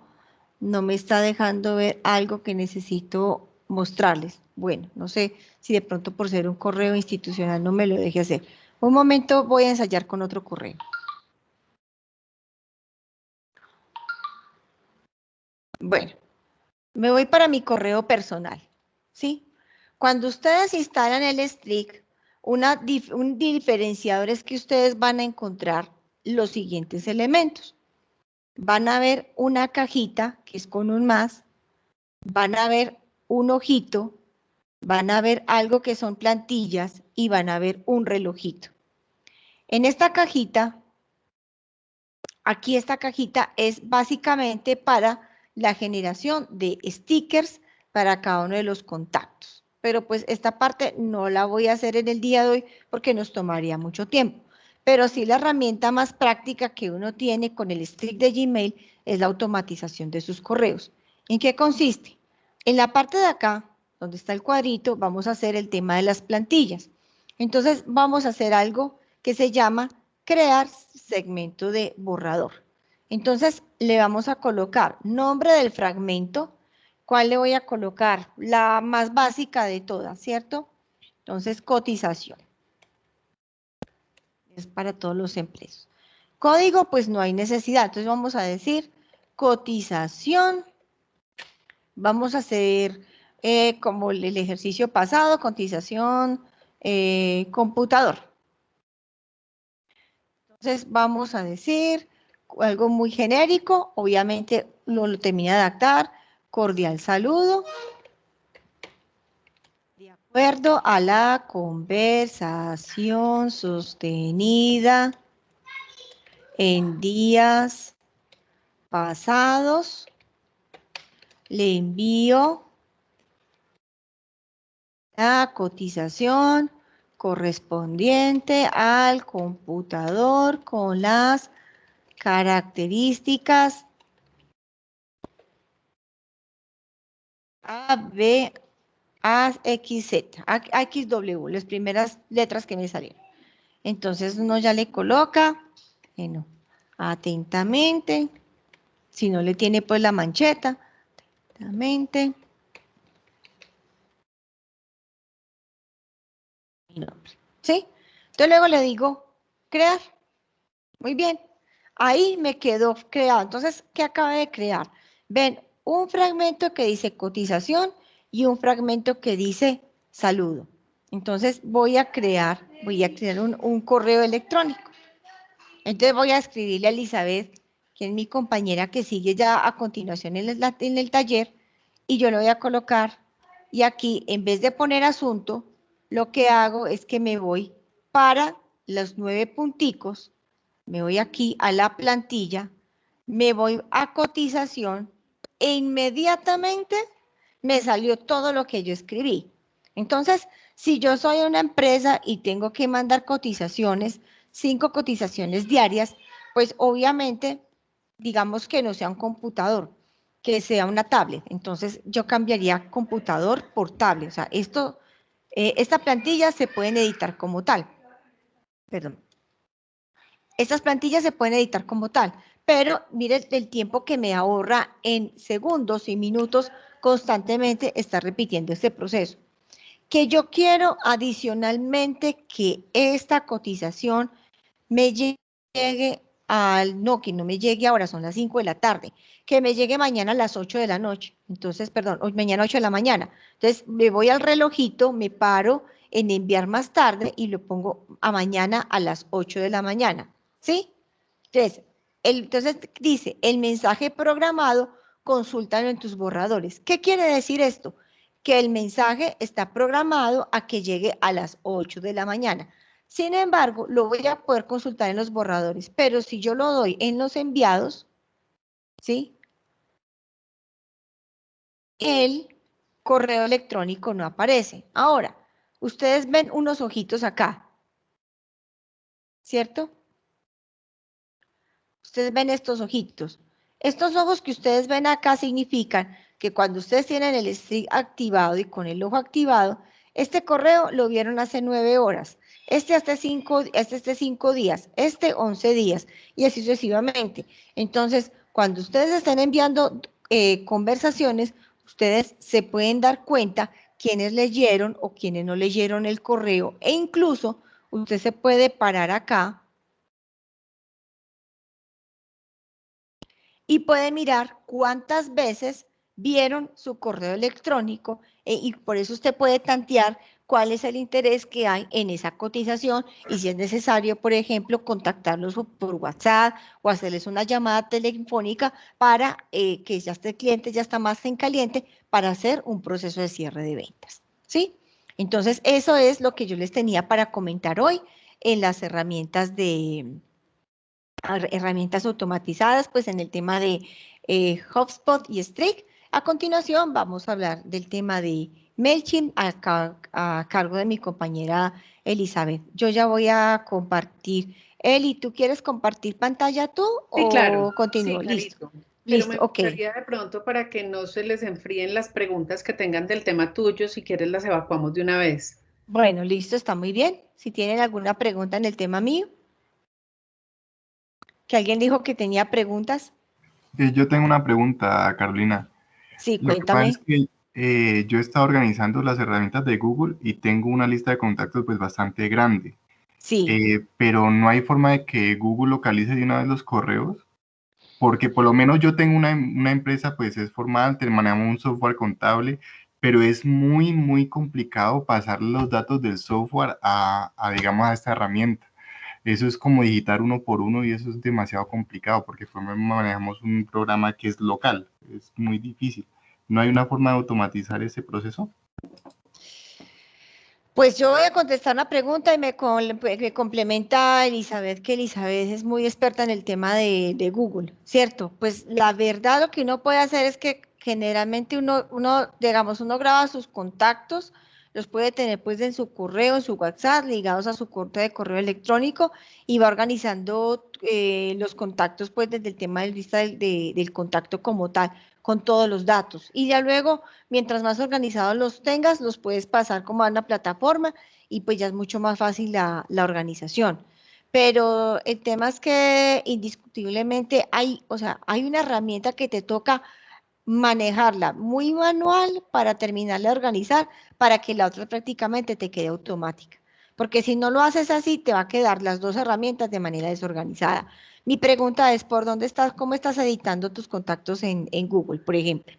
S1: no me está dejando ver algo que necesito mostrarles. Bueno, no sé si de pronto por ser un correo institucional no me lo deje hacer. Un momento, voy a ensayar con otro correo. Bueno, me voy para mi correo personal, ¿sí? Cuando ustedes instalan el Streak, un diferenciador es que ustedes van a encontrar los siguientes elementos. Van a ver una cajita que es con un más, van a ver un ojito, van a ver algo que son plantillas y van a ver un relojito. En esta cajita, aquí esta cajita es básicamente para la generación de stickers para cada uno de los contactos. Pero pues esta parte no la voy a hacer en el día de hoy porque nos tomaría mucho tiempo. Pero sí la herramienta más práctica que uno tiene con el script de Gmail es la automatización de sus correos. ¿En qué consiste? En la parte de acá, donde está el cuadrito, vamos a hacer el tema de las plantillas. Entonces vamos a hacer algo que se llama crear segmento de borrador. Entonces le vamos a colocar nombre del fragmento. ¿Cuál le voy a colocar? La más básica de todas, ¿cierto? Entonces, cotización. Es para todos los empleos. Código, pues no hay necesidad. Entonces vamos a decir cotización. Vamos a hacer como el ejercicio pasado, cotización computador. Entonces vamos a decir algo muy genérico, obviamente lo termina de adaptar, cordial saludo. De acuerdo a la conversación sostenida en días pasados, le envío la cotización correspondiente al computador con las características A, B, A, X, Z, X, W, las primeras letras que me salieron. Entonces uno ya le coloca, bueno, atentamente, si no le tiene pues la mancheta, atentamente. Mi nombre, ¿sí? Entonces luego le digo, crear. Muy bien. Ahí me quedó creado. Entonces, ¿qué acabé de crear? Ven, un fragmento que dice cotización y un fragmento que dice saludo. Entonces, voy a crear un correo electrónico. Entonces, voy a escribirle a Elizabeth, que es mi compañera que sigue ya a continuación en el taller, y yo le voy a colocar, y aquí, en vez de poner asunto, lo que hago es que me voy para los 9 punticos, me voy aquí a la plantilla, me voy a cotización e inmediatamente me salió todo lo que yo escribí. Entonces, si yo soy una empresa y tengo que mandar cotizaciones, 5 cotizaciones diarias, pues obviamente, digamos que no sea un computador, que sea una tablet. Entonces, yo cambiaría computador por tablet. O sea, esta plantilla se pueden editar como tal. Perdón. Estas plantillas se pueden editar como tal, pero mire el tiempo que me ahorra en segundos y minutos constantemente estar repitiendo este proceso. Que yo quiero adicionalmente que esta cotización me llegue que no me llegue ahora, son las 5 de la tarde, que me llegue mañana a las 8 de la noche, entonces, perdón, mañana 8 de la mañana. Entonces, me voy al relojito, me paro en enviar más tarde y lo pongo a mañana a las 8 de la mañana. ¿Sí? Entonces dice, el mensaje programado, consúltalo en tus borradores. ¿Qué quiere decir esto? Que el mensaje está programado a que llegue a las 8 de la mañana. Sin embargo, lo voy a poder consultar en los borradores, pero si yo lo doy en los enviados, ¿sí? El correo electrónico no aparece. Ahora, ustedes ven unos ojitos acá, ¿cierto? Ustedes ven estos ojitos. Estos ojos que ustedes ven acá significan que cuando ustedes tienen el streak activado y con el ojo activado, este correo lo vieron hace 9 horas, este hace 5 días, este 11 días y así sucesivamente. Entonces, cuando ustedes están enviando conversaciones, ustedes se pueden dar cuenta quiénes leyeron o quiénes no leyeron el correo e incluso usted se puede parar acá y puede mirar cuántas veces vieron su correo electrónico y por eso usted puede tantear cuál es el interés que hay en esa cotización y si es necesario, por ejemplo, contactarlos por WhatsApp o hacerles una llamada telefónica para que ya este cliente ya está más en caliente para hacer un proceso de cierre de ventas, ¿sí? Entonces, eso es lo que yo les tenía para comentar hoy en las herramientas automatizadas, pues en el tema de HubSpot y Streak. A continuación vamos a hablar del tema de MailChimp a cargo de mi compañera Elizabeth. Yo ya voy a compartir. Eli, ¿tú quieres compartir pantalla tú
S3: Sí, claro,
S1: o continúo?
S3: sí,
S1: Listo,
S3: clarito. Pero
S1: listo,
S3: me
S1: ok.
S3: gustaría de pronto para que no se les enfríen las preguntas que tengan del tema tuyo, si quieres las evacuamos de una vez.
S1: Bueno, listo, está muy bien. Si tienen alguna pregunta en el tema mío, que alguien dijo que tenía preguntas.
S5: Yo tengo una pregunta, Carolina.
S1: Sí,
S5: Lo que pasa es
S1: cuéntame.
S5: que yo he estado organizando las herramientas de Google y tengo una lista de contactos pues bastante grande,
S1: Sí.
S5: pero no hay forma de que Google localice de una vez los correos, porque por lo menos yo tengo una empresa pues es formal, manejamos un software contable, pero es muy complicado pasar los datos del software digamos, a esta herramienta. Eso es como digitar uno por uno y eso es demasiado complicado porque manejamos un programa que es local, es muy difícil. ¿No hay una forma de automatizar ese proceso?
S1: Pues yo voy a contestar una pregunta y me complementa Elizabeth, que Elizabeth es muy experta en el tema de Google, ¿cierto? Pues la verdad lo que uno puede hacer es que generalmente digamos, uno graba sus contactos, los puede tener pues en su correo, en su WhatsApp, ligados a su cuenta de correo electrónico y va organizando los contactos pues desde el tema del lista del contacto como tal, con todos los datos. Y ya luego mientras más organizados los tengas, los puedes pasar como a una plataforma y pues ya es mucho más fácil la organización. Pero el tema es que indiscutiblemente o sea, hay una herramienta que te toca manejarla muy manual para terminarla de organizar, para que la otra prácticamente te quede automática. Porque si no lo haces así, te va a quedar las dos herramientas de manera desorganizada. Mi pregunta es, ¿por dónde estás, cómo estás editando tus contactos en Google, por ejemplo?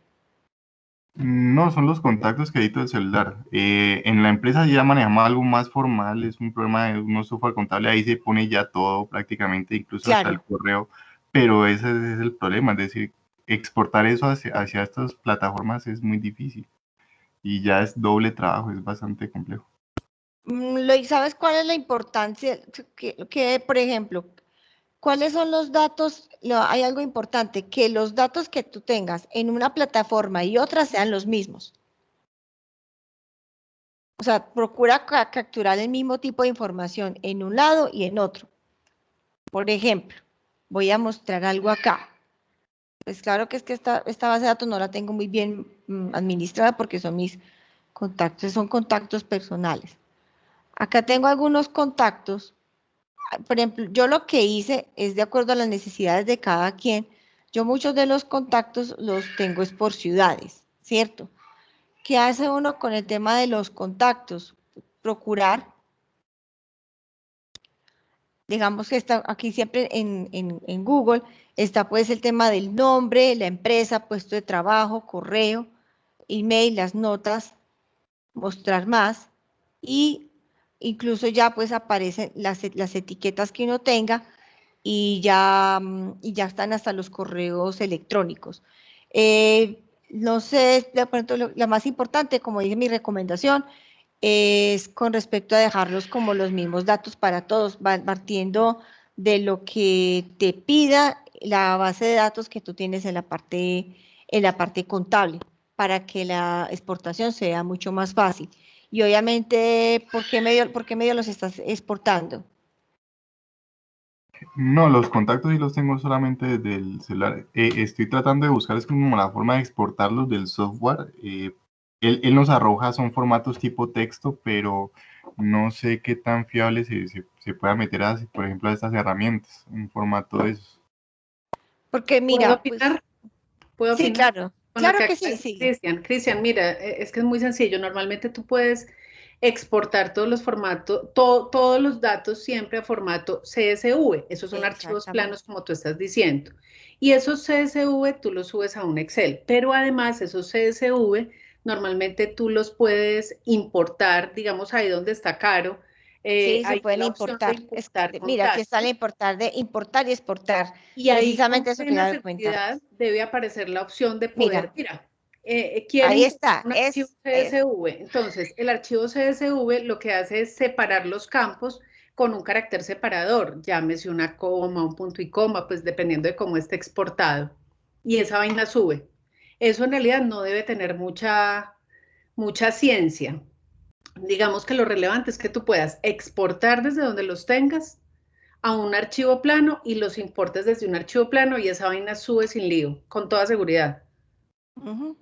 S5: No, son los contactos que edito del celular. En la empresa ya manejamos algo más formal, es un programa de un software contable, ahí se pone ya todo prácticamente, incluso hasta el
S1: Claro.
S5: correo, pero ese es el problema, es decir, exportar eso hacia estas plataformas es muy difícil y ya es doble trabajo, es bastante complejo.
S1: ¿Y sabes cuál es la importancia? Por ejemplo, ¿cuáles son los datos? Hay algo importante, que los datos que tú tengas en una plataforma y otra sean los mismos. O sea, procura capturar el mismo tipo de información en un lado y en otro. Por ejemplo, voy a mostrar algo acá. Pues claro que es que esta base de datos no la tengo muy bien administrada porque son mis contactos, son contactos personales. Acá tengo algunos contactos. Por ejemplo, yo lo que hice es de acuerdo a las necesidades de cada quien. Yo muchos de los contactos los tengo es por ciudades, ¿cierto? ¿Qué hace uno con el tema de los contactos? Procurar, digamos que está aquí siempre en Google, está pues el tema del nombre, la empresa, puesto de trabajo, correo, email, las notas, mostrar más y incluso ya pues aparecen las etiquetas que uno tenga y ya están hasta los correos electrónicos. No sé, de pronto la más importante, como dije, mi recomendación es con respecto a dejarlos como los mismos datos para todos, partiendo de lo que te pida la base de datos que tú tienes en la parte contable, para que la exportación sea mucho más fácil. Y obviamente, por qué medio los estás exportando?
S5: No, los contactos sí los tengo solamente desde el celular. Estoy tratando de buscar es como la forma de exportarlos del software. Él nos arroja, son formatos tipo texto, pero no sé qué tan fiable se pueda meter a, por ejemplo, a estas herramientas, un formato de esos.
S1: Porque
S3: ¿Puedo
S1: mira, pues
S3: opinar? ¿Puedo
S1: sí,
S3: opinar?
S1: claro,
S3: Con lo
S1: claro
S3: que
S1: que
S3: acaba
S1: sí,
S3: de decir
S1: sí.
S3: Cristian. Cristian, mira, es que es muy sencillo. Normalmente tú puedes exportar todos los formatos, todos los datos siempre a formato CSV. Esos son archivos
S1: Exactamente.
S3: planos como tú estás diciendo. Y esos CSV tú los subes a un Excel, pero además esos CSV normalmente tú los puedes importar, digamos ahí donde está Caro,
S1: Sí, se
S3: hay
S1: pueden
S3: la opción de
S1: importar.
S3: importar
S1: Mira, aquí está el
S3: contactos.
S1: importar de importar y exportar.
S3: Y ahí con
S1: Precisamente eso
S3: plena
S1: quería documentar.
S3: seguridad debe aparecer la opción de poder,
S1: Mira,
S3: mira, quiere
S1: ahí
S3: importar
S1: está.
S3: un archivo
S1: Es.
S3: CSV. Entonces, el archivo CSV lo que hace es separar los campos con un carácter separador, llámese una coma, un punto y coma, pues dependiendo de cómo esté exportado. Y esa vaina sube. Eso en realidad no debe tener mucha ciencia. Digamos que lo relevante es que tú puedas exportar desde donde los tengas a un archivo plano y los importes desde un archivo plano y esa vaina sube sin lío, con toda seguridad.
S1: Ujú.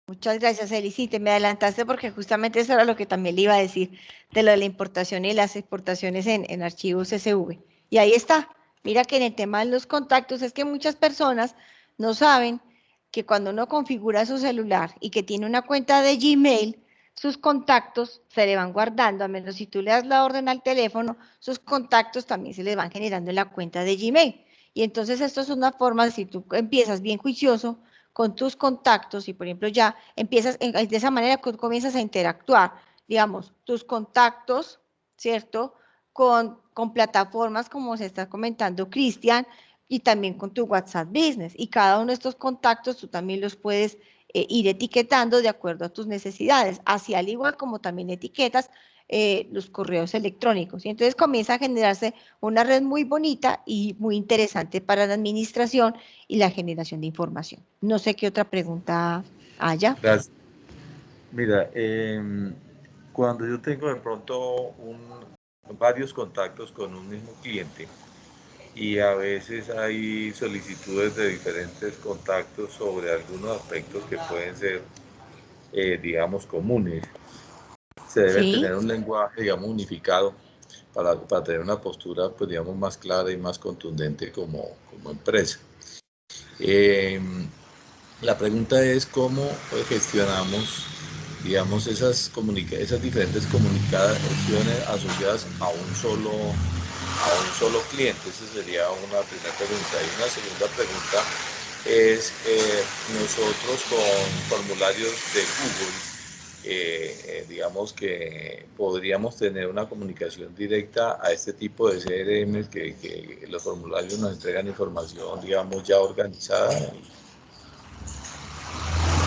S1: Muchas gracias, Eli. Sí, te me adelantaste porque justamente eso era lo que también le iba a decir de lo de la importación y las exportaciones en archivos CSV. Y ahí está. Mira que en el tema de los contactos es que muchas personas no saben que cuando uno configura su celular y que tiene una cuenta de Gmail, sus contactos se le van guardando, a menos si tú le das la orden al teléfono, sus contactos también se les van generando en la cuenta de Gmail. Y entonces esto es una forma, si tú empiezas bien juicioso, con tus contactos y, por ejemplo, ya empiezas, de esa manera comienzas a interactuar, digamos, tus contactos, ¿cierto? Con plataformas como se está comentando Cristian y también con tu WhatsApp Business. Y cada uno de estos contactos tú también los puedes ir etiquetando de acuerdo a tus necesidades, así al igual como también etiquetas los correos electrónicos. Y entonces comienza a generarse una red muy bonita y muy interesante para la administración y la generación de información. No sé qué otra pregunta haya.
S4: Gracias. Mira, cuando yo tengo de pronto varios contactos con un mismo cliente y a veces hay solicitudes de diferentes contactos sobre algunos aspectos que pueden ser, digamos, comunes, se debe
S1: Sí,
S4: tener un lenguaje, digamos, unificado para tener una postura, pues, digamos, más clara y más contundente como empresa. La pregunta es cómo gestionamos, digamos, esas diferentes comunicaciones asociadas a un solo cliente. Esa sería una primera pregunta. Y una segunda pregunta es, nosotros con formularios de Google, digamos que podríamos tener una comunicación directa a este tipo de CRM que los formularios nos entregan información, digamos, ya organizada.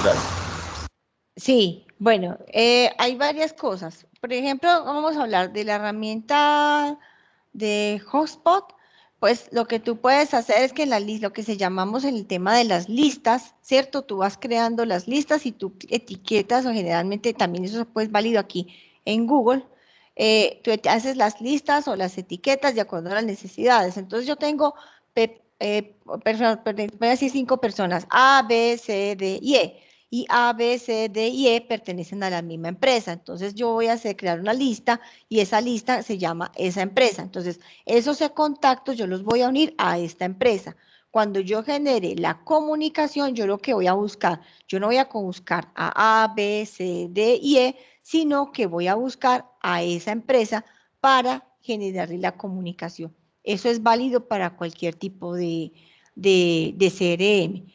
S4: Gracias.
S1: sí, bueno, hay varias cosas. Por ejemplo, vamos a hablar de la herramienta de Hotspot. Pues lo que tú puedes hacer es que en la lista, lo que se llamamos el tema de las listas, ¿cierto? Tú vas creando las listas y tú etiquetas, o generalmente también eso es válido aquí en Google. Tú haces las listas o las etiquetas de acuerdo a las necesidades. Entonces yo tengo, voy a decir 5 personas, A, B, C, D y E. Y A, B, C, D y E pertenecen a la misma empresa. Entonces yo voy a crear una lista y esa lista se llama esa empresa. Entonces esos contactos yo los voy a unir a esta empresa. Cuando yo genere la comunicación, yo lo que voy a buscar, yo no voy a buscar a B, C, D y E, sino que voy a buscar a esa empresa para generarle la comunicación. Eso es válido para cualquier tipo de CRM.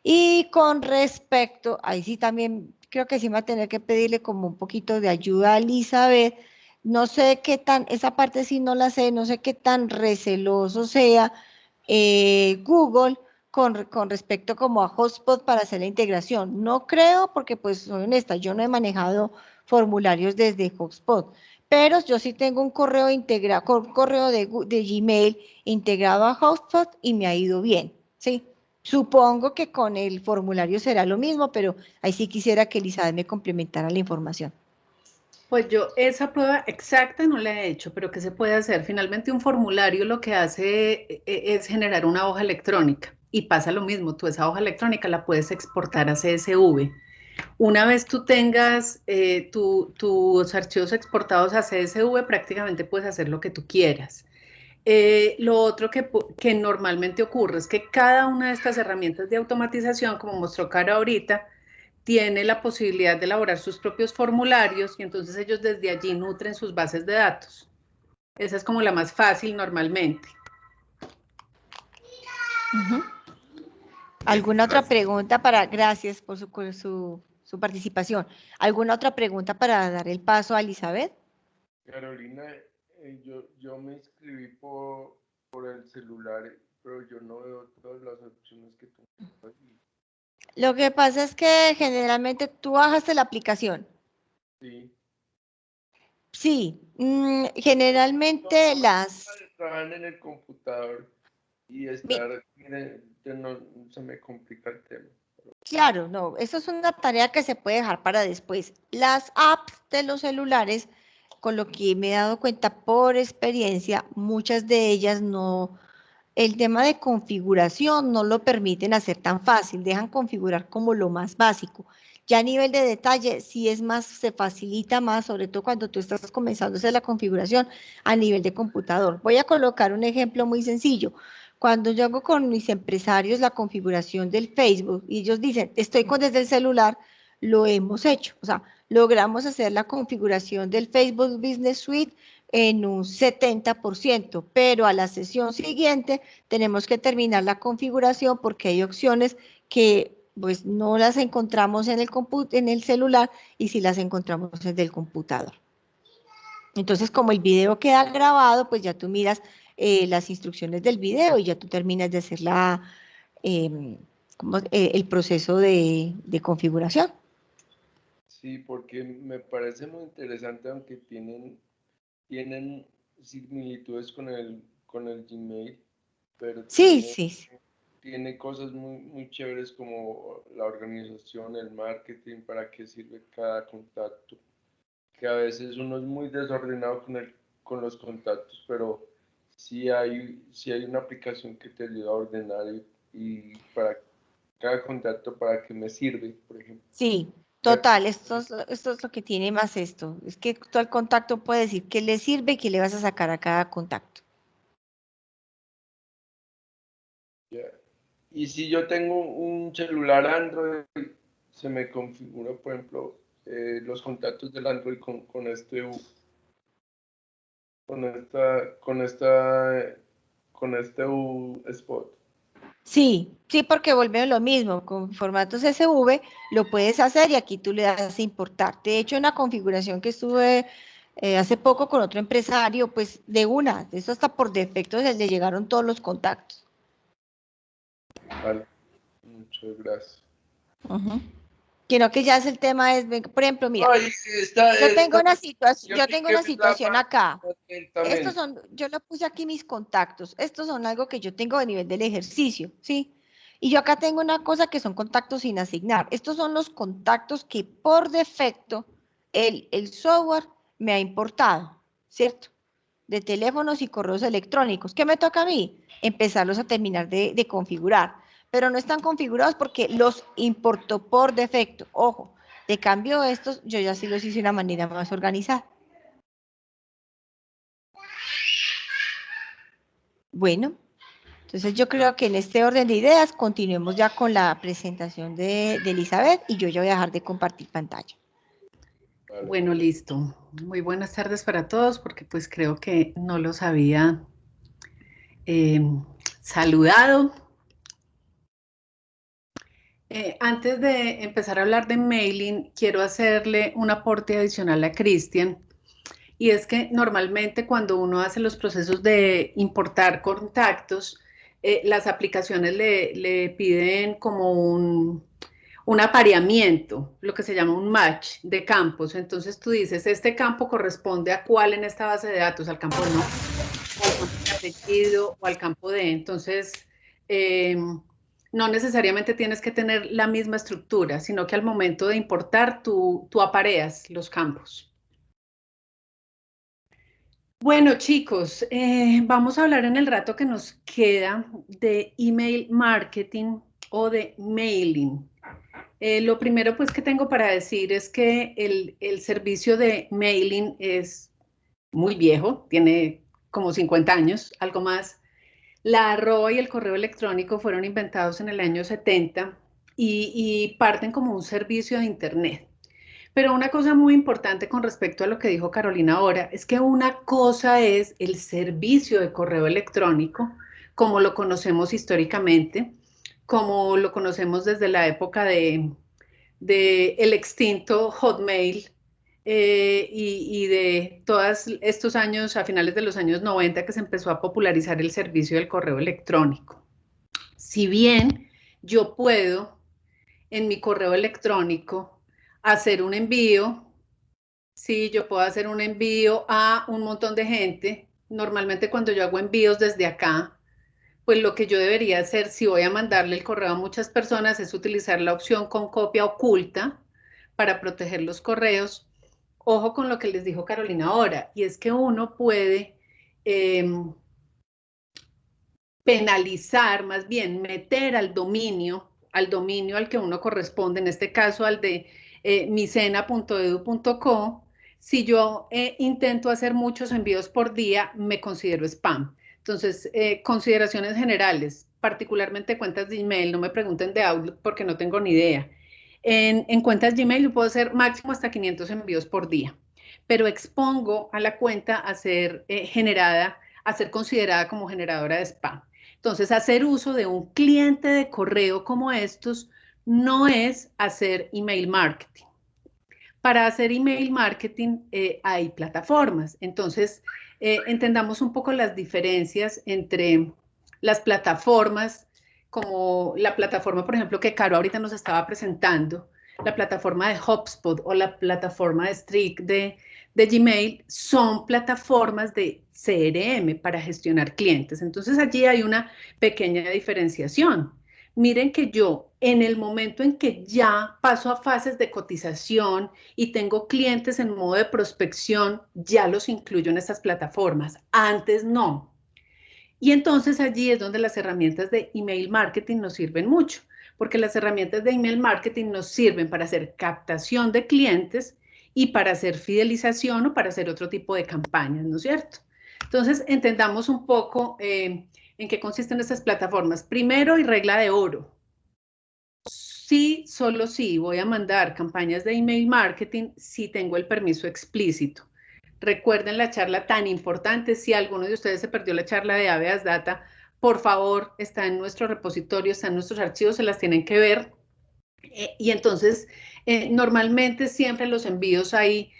S1: Y con respecto, ahí sí también creo que sí me va a tener que pedirle como un poquito de ayuda a Elizabeth. No sé qué tan, esa parte sí no la sé, no sé qué tan receloso sea Google con respecto como a Hotspot para hacer la integración. No creo, porque pues soy honesta, yo no he manejado formularios desde Hotspot, pero yo sí tengo un correo integrado, un correo de Gmail integrado a Hotspot y me ha ido bien, ¿sí? Supongo que con el formulario será lo mismo, pero ahí sí quisiera que Elizabeth me complementara la información.
S3: Pues yo esa prueba exacta no la he hecho, pero ¿qué se puede hacer? Finalmente un formulario lo que hace es generar una hoja electrónica y pasa lo mismo, tú esa hoja electrónica la puedes exportar a CSV. Una vez tú tengas tus archivos exportados a CSV, prácticamente puedes hacer lo que tú quieras. Lo otro que normalmente ocurre es que cada una de estas herramientas de automatización, como mostró Cara ahorita, tiene la posibilidad de elaborar sus propios formularios y entonces ellos desde allí nutren sus bases de datos. Esa es como la más fácil normalmente.
S1: ¿Alguna otra pregunta para, gracias por su participación? ¿Alguna otra pregunta para dar el paso a Elizabeth?
S6: Carolina, yo me inscribí por el celular, pero yo no veo todas las opciones que tú me das.
S1: Lo que pasa es que generalmente tú bajaste la aplicación.
S6: Sí.
S1: Sí, generalmente las...
S6: Trabajan en el computador y estar, no, se me complica el tema.
S1: Claro, no, eso es una tarea que se puede dejar para después. Las apps de los celulares, con lo que me he dado cuenta por experiencia, muchas de ellas no, el tema de configuración no lo permiten hacer tan fácil, dejan configurar como lo más básico. Ya a nivel de detalle, sí es más, se facilita más, sobre todo cuando tú estás comenzando a hacer la configuración a nivel de computador. Voy a colocar un ejemplo muy sencillo. Cuando yo hago con mis empresarios la configuración del Facebook y ellos dicen, estoy con desde el celular, lo hemos hecho. O sea, logramos hacer la configuración del Facebook Business Suite en un 70%, pero a la sesión siguiente tenemos que terminar la configuración porque hay opciones que pues no las encontramos en el celular y sí las encontramos desde el computador. Entonces, como el video queda grabado, pues ya tú miras las instrucciones del video y ya tú terminas de hacer el proceso de configuración.
S6: Sí, porque me parece muy interesante, aunque tienen similitudes con el Gmail, pero
S1: Sí.
S6: Tiene cosas muy chéveres como la organización, el marketing, para qué sirve cada contacto, que a veces uno es muy desordenado con los contactos, pero sí hay una aplicación que te ayuda a ordenar y para cada contacto, para qué me sirve, por ejemplo.
S1: Sí, total, esto es lo que tiene más esto, es que tú al contacto puedes decir qué le sirve y qué le vas a sacar a cada contacto.
S6: Y si yo tengo un celular Android, se me configura, por ejemplo, los contactos del Android con este spot.
S1: Sí, porque volvemos lo mismo, con formatos SV lo puedes hacer y aquí tú le das a importar. De hecho, en la configuración que estuve hace poco con otro empresario, pues de eso hasta por defecto le llegaron todos los contactos.
S6: Vale, muchas gracias.
S1: Sino que ya es el tema, por ejemplo, mira, yo tengo una situación acá. Yo le puse aquí mis contactos. Estos son algo que yo tengo a nivel del ejercicio, ¿sí? Y yo acá tengo una cosa que son contactos sin asignar. Estos son los contactos que por defecto el software me ha importado, ¿cierto? De teléfonos y correos electrónicos. ¿Qué me toca a mí? Empezarlos a terminar de configurar. Pero no están configurados porque los importó por defecto. Ojo, de cambio estos, yo ya sí los hice de una manera más organizada. Bueno, entonces yo creo que en este orden de ideas continuemos ya con la presentación de Elizabeth y yo ya voy a dejar de compartir pantalla.
S3: Bueno, listo. Muy buenas tardes para todos, porque pues creo que no los había saludado. Antes de empezar a hablar de mailing, quiero hacerle un aporte adicional a Cristian, y es que normalmente cuando uno hace los procesos de importar contactos, las aplicaciones le piden como un apareamiento, lo que se llama un match de campos. Entonces tú dices, este campo corresponde a cuál en esta base de datos, al campo de nombre, al campo de apellido o al campo de. Entonces, no necesariamente tienes que tener la misma estructura, sino que al momento de importar tú apareas los campos. Bueno, chicos, vamos a hablar en el rato que nos queda de email marketing o de mailing. Lo primero pues que tengo para decir es que el servicio de mailing es muy viejo, tiene como 50 años, algo más. La arroba y el correo electrónico fueron inventados en el año 70 y parten como un servicio de Internet. Pero una cosa muy importante con respecto a lo que dijo Carolina ahora es que una cosa es el servicio de correo electrónico, como lo conocemos históricamente, como lo conocemos desde la época de el extinto Hotmail y de todos estos años, a finales de los años 90, que se empezó a popularizar el servicio del correo electrónico. Si bien yo puedo en mi correo electrónico hacer un envío, sí, yo puedo hacer un envío a un montón de gente. Normalmente cuando yo hago envíos desde acá, pues lo que yo debería hacer si voy a mandarle el correo a muchas personas es utilizar la opción con copia oculta para proteger los correos. Ojo con lo que les dijo Carolina ahora, y es que uno puede penalizar, más bien meter al dominio al que uno corresponde, en este caso al de micena.edu.co. Si yo intento hacer muchos envíos por día, me considero spam. Entonces, consideraciones generales, particularmente cuentas de email, no me pregunten de Outlook porque no tengo ni idea. En cuentas Gmail yo puedo hacer máximo hasta 500 envíos por día, pero expongo a la cuenta a ser a ser considerada como generadora de spam. Entonces, hacer uso de un cliente de correo como estos no es hacer email marketing. Para hacer email marketing hay plataformas. Entonces, entendamos un poco las diferencias entre las plataformas, como la plataforma, por ejemplo, que Caro ahorita nos estaba presentando, la plataforma de HubSpot o la plataforma de Streak de Gmail, son plataformas de CRM para gestionar clientes. Entonces, allí hay una pequeña diferenciación. Miren que yo, en el momento en que ya paso a fases de cotización y tengo clientes en modo de prospección, ya los incluyo en estas plataformas. Antes no. Y entonces allí es donde las herramientas de email marketing nos sirven mucho, porque las herramientas de email marketing nos sirven para hacer captación de clientes y para hacer fidelización o para hacer otro tipo de campañas, ¿no es cierto? Entonces, entendamos un poco en qué consisten estas plataformas. Primero, y regla de oro. Sí, solo sí, voy a mandar campañas de email marketing si tengo el permiso explícito. Recuerden la charla tan importante. Si alguno de ustedes se perdió la charla de Habeas Data, por favor, está en nuestro repositorio, está en nuestros archivos, se las tienen que ver. Y entonces, normalmente siempre los envíos ahí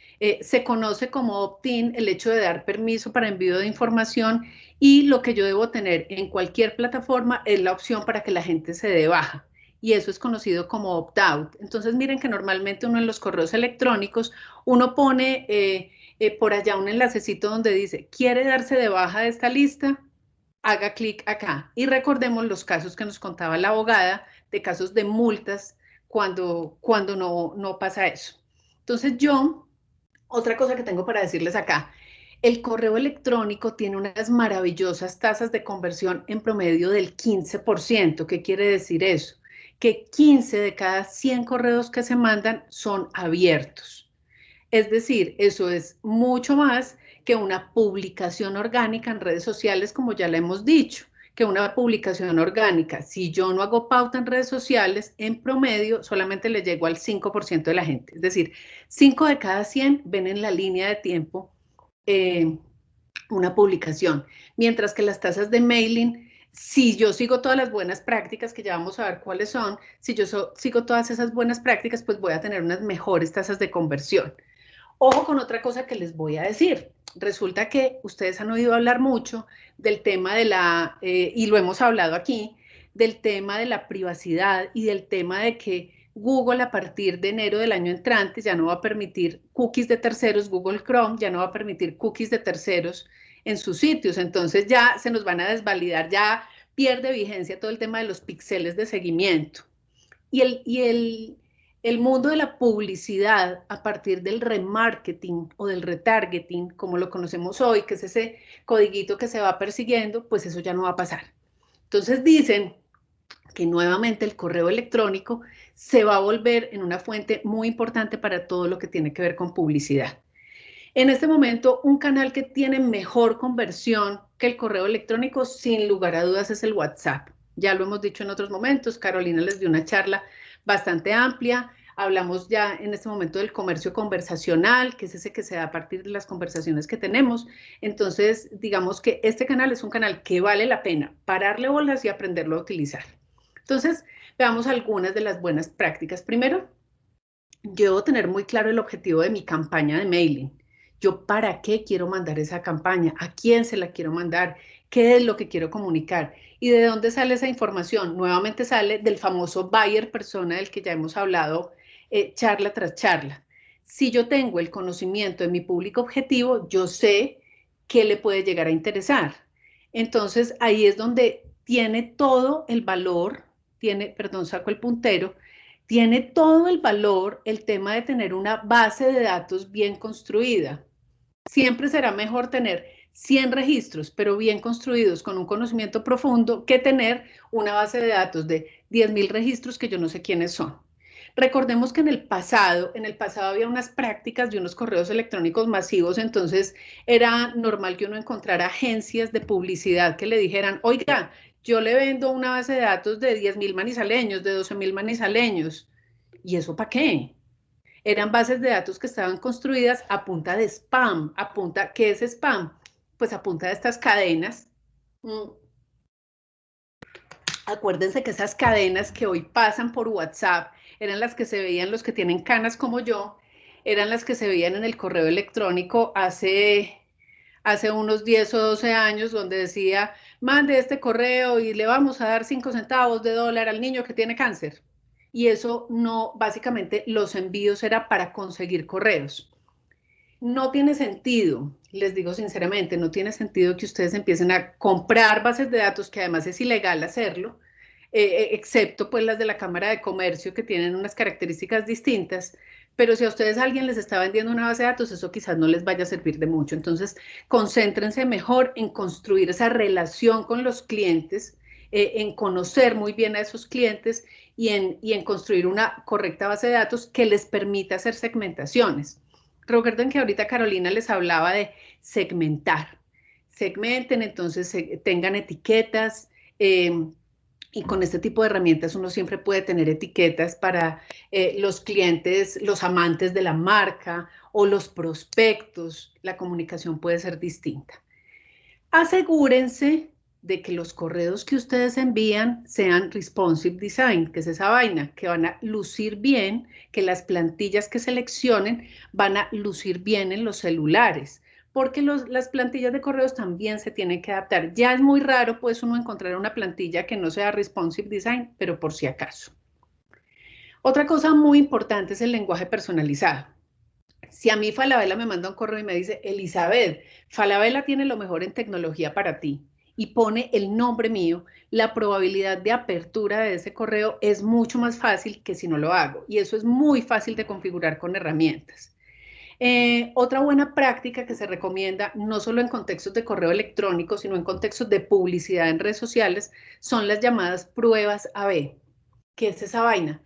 S3: se conoce como opt-in, el hecho de dar permiso para envío de información, y lo que yo debo tener en cualquier plataforma es la opción para que la gente se dé baja. Y eso es conocido como opt-out. Entonces, miren que normalmente uno en los correos electrónicos, uno pone por allá un enlacecito donde dice, ¿quiere darse de baja de esta lista? Haga clic acá. Y recordemos los casos que nos contaba la abogada, de casos de multas, cuando no pasa eso. Entonces otra cosa que tengo para decirles acá, el correo electrónico tiene unas maravillosas tasas de conversión en promedio del 15%. ¿Qué quiere decir eso? Que 15 de cada 100 correos que se mandan son abiertos. Es decir, eso es mucho más que una publicación orgánica en redes sociales, como ya le hemos dicho, que una publicación orgánica. Si yo no hago pauta en redes sociales, en promedio solamente le llego al 5% de la gente. Es decir, 5 de cada 100 ven en la línea de tiempo una publicación, mientras que las tasas de mailing, si yo sigo todas las buenas prácticas, que ya vamos a ver cuáles son, si yo sigo todas esas buenas prácticas, pues voy a tener unas mejores tasas de conversión. Ojo con otra cosa que les voy a decir. Resulta que ustedes han oído hablar mucho del tema de y lo hemos hablado aquí, del tema de la privacidad y del tema de que Google a partir de enero del año entrante ya no va a permitir cookies de terceros, Google Chrome ya no va a permitir cookies de terceros en sus sitios. Entonces ya se nos van a desvalidar, ya pierde vigencia todo el tema de los píxeles de seguimiento. El mundo de la publicidad a partir del remarketing o del retargeting, como lo conocemos hoy, que es ese codiguito que se va persiguiendo, pues eso ya no va a pasar. Entonces dicen que nuevamente el correo electrónico se va a volver en una fuente muy importante para todo lo que tiene que ver con publicidad. En este momento, un canal que tiene mejor conversión que el correo electrónico, sin lugar a dudas, es el WhatsApp. Ya lo hemos dicho en otros momentos, Carolina les dio una charla bastante amplia. Hablamos ya en este momento del comercio conversacional, que es ese que se da a partir de las conversaciones que tenemos. Entonces, digamos que este canal es un canal que vale la pena pararle bolas y aprenderlo a utilizar. Entonces, veamos algunas de las buenas prácticas. Primero, yo debo tener muy claro el objetivo de mi campaña de mailing. Yo para qué quiero mandar esa campaña, a quién se la quiero mandar, qué es lo que quiero comunicar y de dónde sale esa información. Nuevamente sale del famoso buyer persona del que ya hemos hablado charla tras charla. Si yo tengo el conocimiento de mi público objetivo, yo sé qué le puede llegar a interesar. Entonces ahí es donde tiene todo el valor, saco el puntero, tiene todo el valor el tema de tener una base de datos bien construida. Siempre será mejor tener 100 registros, pero bien construidos con un conocimiento profundo, que tener una base de datos de 10.000 registros que yo no sé quiénes son. Recordemos que en el pasado había unas prácticas de unos correos electrónicos masivos, entonces era normal que uno encontrara agencias de publicidad que le dijeran, oiga, yo le vendo una base de datos de 10.000 manizaleños, de 12.000 manizaleños. ¿Y eso para qué? Eran bases de datos que estaban construidas a punta de spam. ¿Qué es spam? Pues a punta de estas cadenas. Acuérdense que esas cadenas que hoy pasan por WhatsApp eran las que se veían los que tienen canas como yo, eran las que se veían en el correo electrónico hace unos 10 o 12 años, donde decía, mande este correo y le vamos a dar 5 centavos de dólar al niño que tiene cáncer. Y eso no, básicamente los envíos era para conseguir correos. No tiene sentido, les digo sinceramente, no tiene sentido que ustedes empiecen a comprar bases de datos, que además es ilegal hacerlo, excepto pues las de la Cámara de Comercio, que tienen unas características distintas, pero si a ustedes alguien les está vendiendo una base de datos, eso quizás no les vaya a servir de mucho. Entonces, concéntrense mejor en construir esa relación con los clientes, en conocer muy bien a esos clientes y en construir una correcta base de datos que les permita hacer segmentaciones. Recuerden que ahorita Carolina les hablaba de segmentar. Segmenten, entonces tengan etiquetas, y con este tipo de herramientas uno siempre puede tener etiquetas para los clientes, los amantes de la marca o los prospectos. La comunicación puede ser distinta. Asegúrense de que los correos que ustedes envían sean responsive design, que es esa vaina, que van a lucir bien, que las plantillas que seleccionen van a lucir bien en los celulares, porque las plantillas de correos también se tienen que adaptar. Ya es muy raro pues uno encontrar una plantilla que no sea responsive design, pero por si acaso. Otra cosa muy importante es el lenguaje personalizado. Si a mí Falabella me manda un correo y me dice, Elizabeth, Falabella tiene lo mejor en tecnología para ti, y pone el nombre mío, la probabilidad de apertura de ese correo es mucho más fácil que si no lo hago, y eso es muy fácil de configurar con herramientas. Otra buena práctica que se recomienda, no solo en contextos de correo electrónico, sino en contextos de publicidad en redes sociales, son las llamadas pruebas AB. ¿Qué es esa vaina?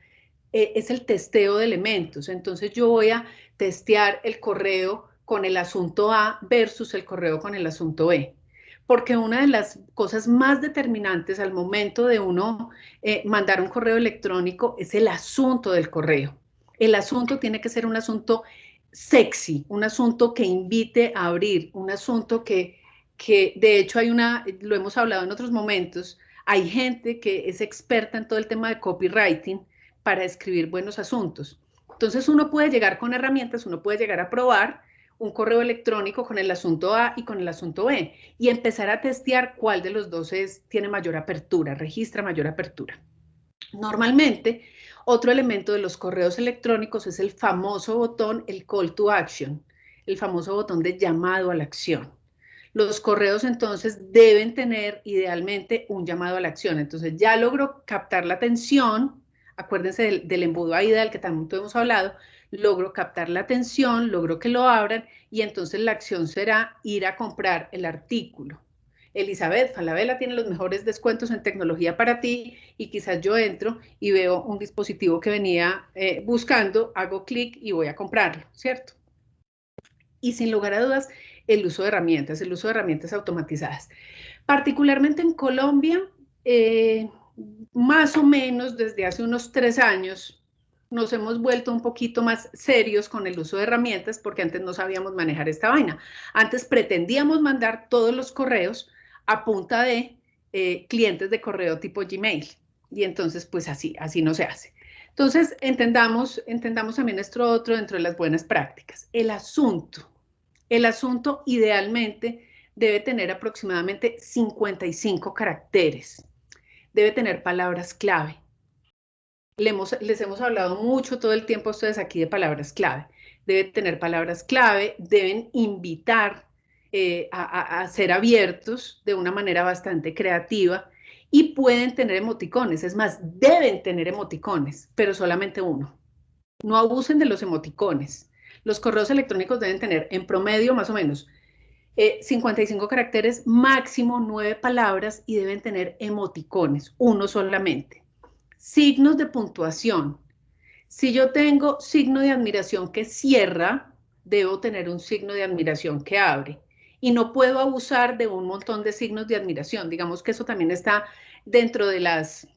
S3: Es el testeo de elementos. Entonces yo voy a testear el correo con el asunto A versus el correo con el asunto B. Porque una de las cosas más determinantes al momento de uno mandar un correo electrónico es el asunto del correo. El asunto tiene que ser un asunto sexy, un asunto que invite a abrir, un asunto que de hecho lo hemos hablado en otros momentos, hay gente que es experta en todo el tema de copywriting para escribir buenos asuntos. Entonces uno puede llegar con herramientas, uno puede llegar a probar un correo electrónico con el asunto A y con el asunto B y empezar a testear cuál de los dos tiene mayor apertura, registra mayor apertura. Normalmente, otro elemento de los correos electrónicos es el famoso botón, el call to action, el famoso botón de llamado a la acción. Los correos entonces deben tener idealmente un llamado a la acción. Entonces ya logro captar la atención, acuérdense del embudo AIDA del que tanto hemos hablado, logro captar la atención, logro que lo abran y entonces la acción será ir a comprar el artículo. Elizabeth, Falabella tiene los mejores descuentos en tecnología para ti y quizás yo entro y veo un dispositivo que venía buscando, hago clic y voy a comprarlo, ¿cierto? Y sin lugar a dudas, el uso de herramientas automatizadas. Particularmente en Colombia, más o menos desde hace unos 3 años, nos hemos vuelto un poquito más serios con el uso de herramientas porque antes no sabíamos manejar esta vaina. Antes pretendíamos mandar todos los correos a punta de clientes de correo tipo Gmail y entonces pues así no se hace. Entonces entendamos también esto otro dentro de las buenas prácticas. El asunto idealmente debe tener aproximadamente 55 caracteres. Debe tener palabras clave. Les hemos hablado mucho todo el tiempo a ustedes aquí de palabras clave. Debe tener palabras clave, deben invitar a ser abiertos de una manera bastante creativa y pueden tener emoticones. Es más, deben tener emoticones, pero solamente uno. No abusen de los emoticones. Los correos electrónicos deben tener en promedio más o menos 55 caracteres, máximo 9 palabras y deben tener emoticones, uno solamente. Signos de puntuación. Si yo tengo signo de admiración que cierra, debo tener un signo de admiración que abre. Y no puedo abusar de un montón de signos de admiración. Digamos que eso también está dentro de las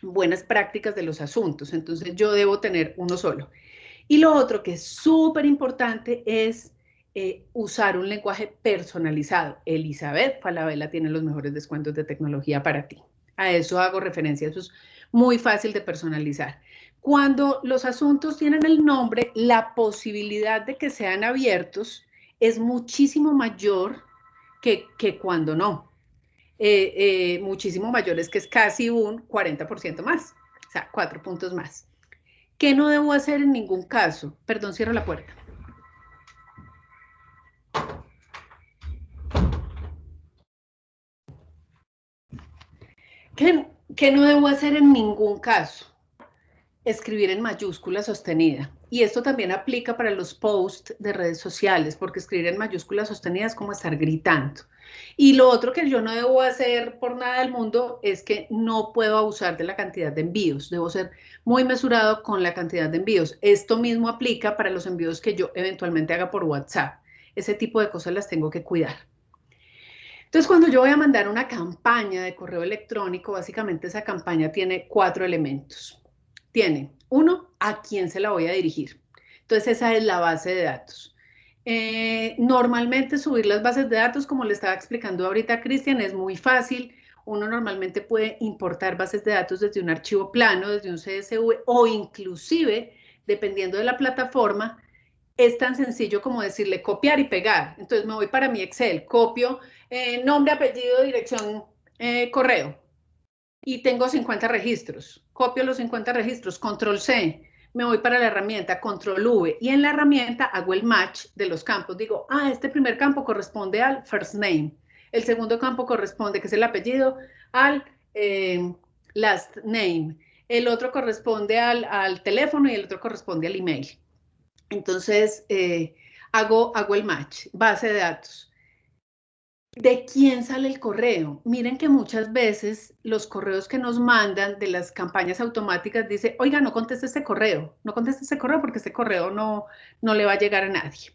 S3: buenas prácticas de los asuntos. Entonces yo debo tener uno solo. Y lo otro que es súper importante es usar un lenguaje personalizado. Elizabeth Falabella tiene los mejores descuentos de tecnología para ti. A eso hago referencia. Eso es muy fácil de personalizar. Cuando los asuntos tienen el nombre, la posibilidad de que sean abiertos es muchísimo mayor que cuando no. Muchísimo mayor, es que es casi un 40% más, o sea, 4 puntos más. ¿Qué no debo hacer en ningún caso? Perdón, cierro la puerta. ¿Qué no debo hacer en ningún caso? Escribir en mayúscula sostenida. Y esto también aplica para los posts de redes sociales, porque escribir en mayúscula sostenida es como estar gritando. Y lo otro que yo no debo hacer por nada del mundo es que no puedo abusar de la cantidad de envíos. Debo ser muy mesurado con la cantidad de envíos. Esto mismo aplica para los envíos que yo eventualmente haga por WhatsApp. Ese tipo de cosas las tengo que cuidar. Entonces, cuando yo voy a mandar una campaña de correo electrónico, básicamente esa campaña tiene 4 elementos. Tiene, 1, a quién se la voy a dirigir. Entonces, esa es la base de datos. Normalmente subir las bases de datos, como le estaba explicando ahorita Cristian, es muy fácil. Uno normalmente puede importar bases de datos desde un archivo plano, desde un CSV, o inclusive, dependiendo de la plataforma, es tan sencillo como decirle copiar y pegar. Entonces me voy para mi Excel, copio nombre, apellido, dirección, correo. Y tengo 50 registros. Copio los 50 registros, control C. Me voy para la herramienta, control V. Y en la herramienta hago el match de los campos. Digo, este primer campo corresponde al first name. El segundo campo corresponde, que es el apellido, al last name. El otro corresponde al teléfono y el otro corresponde al email. Entonces, hago el match, base de datos. ¿De quién sale el correo? Miren que muchas veces los correos que nos mandan de las campañas automáticas dice, oiga, no conteste este correo, porque este correo no le va a llegar a nadie.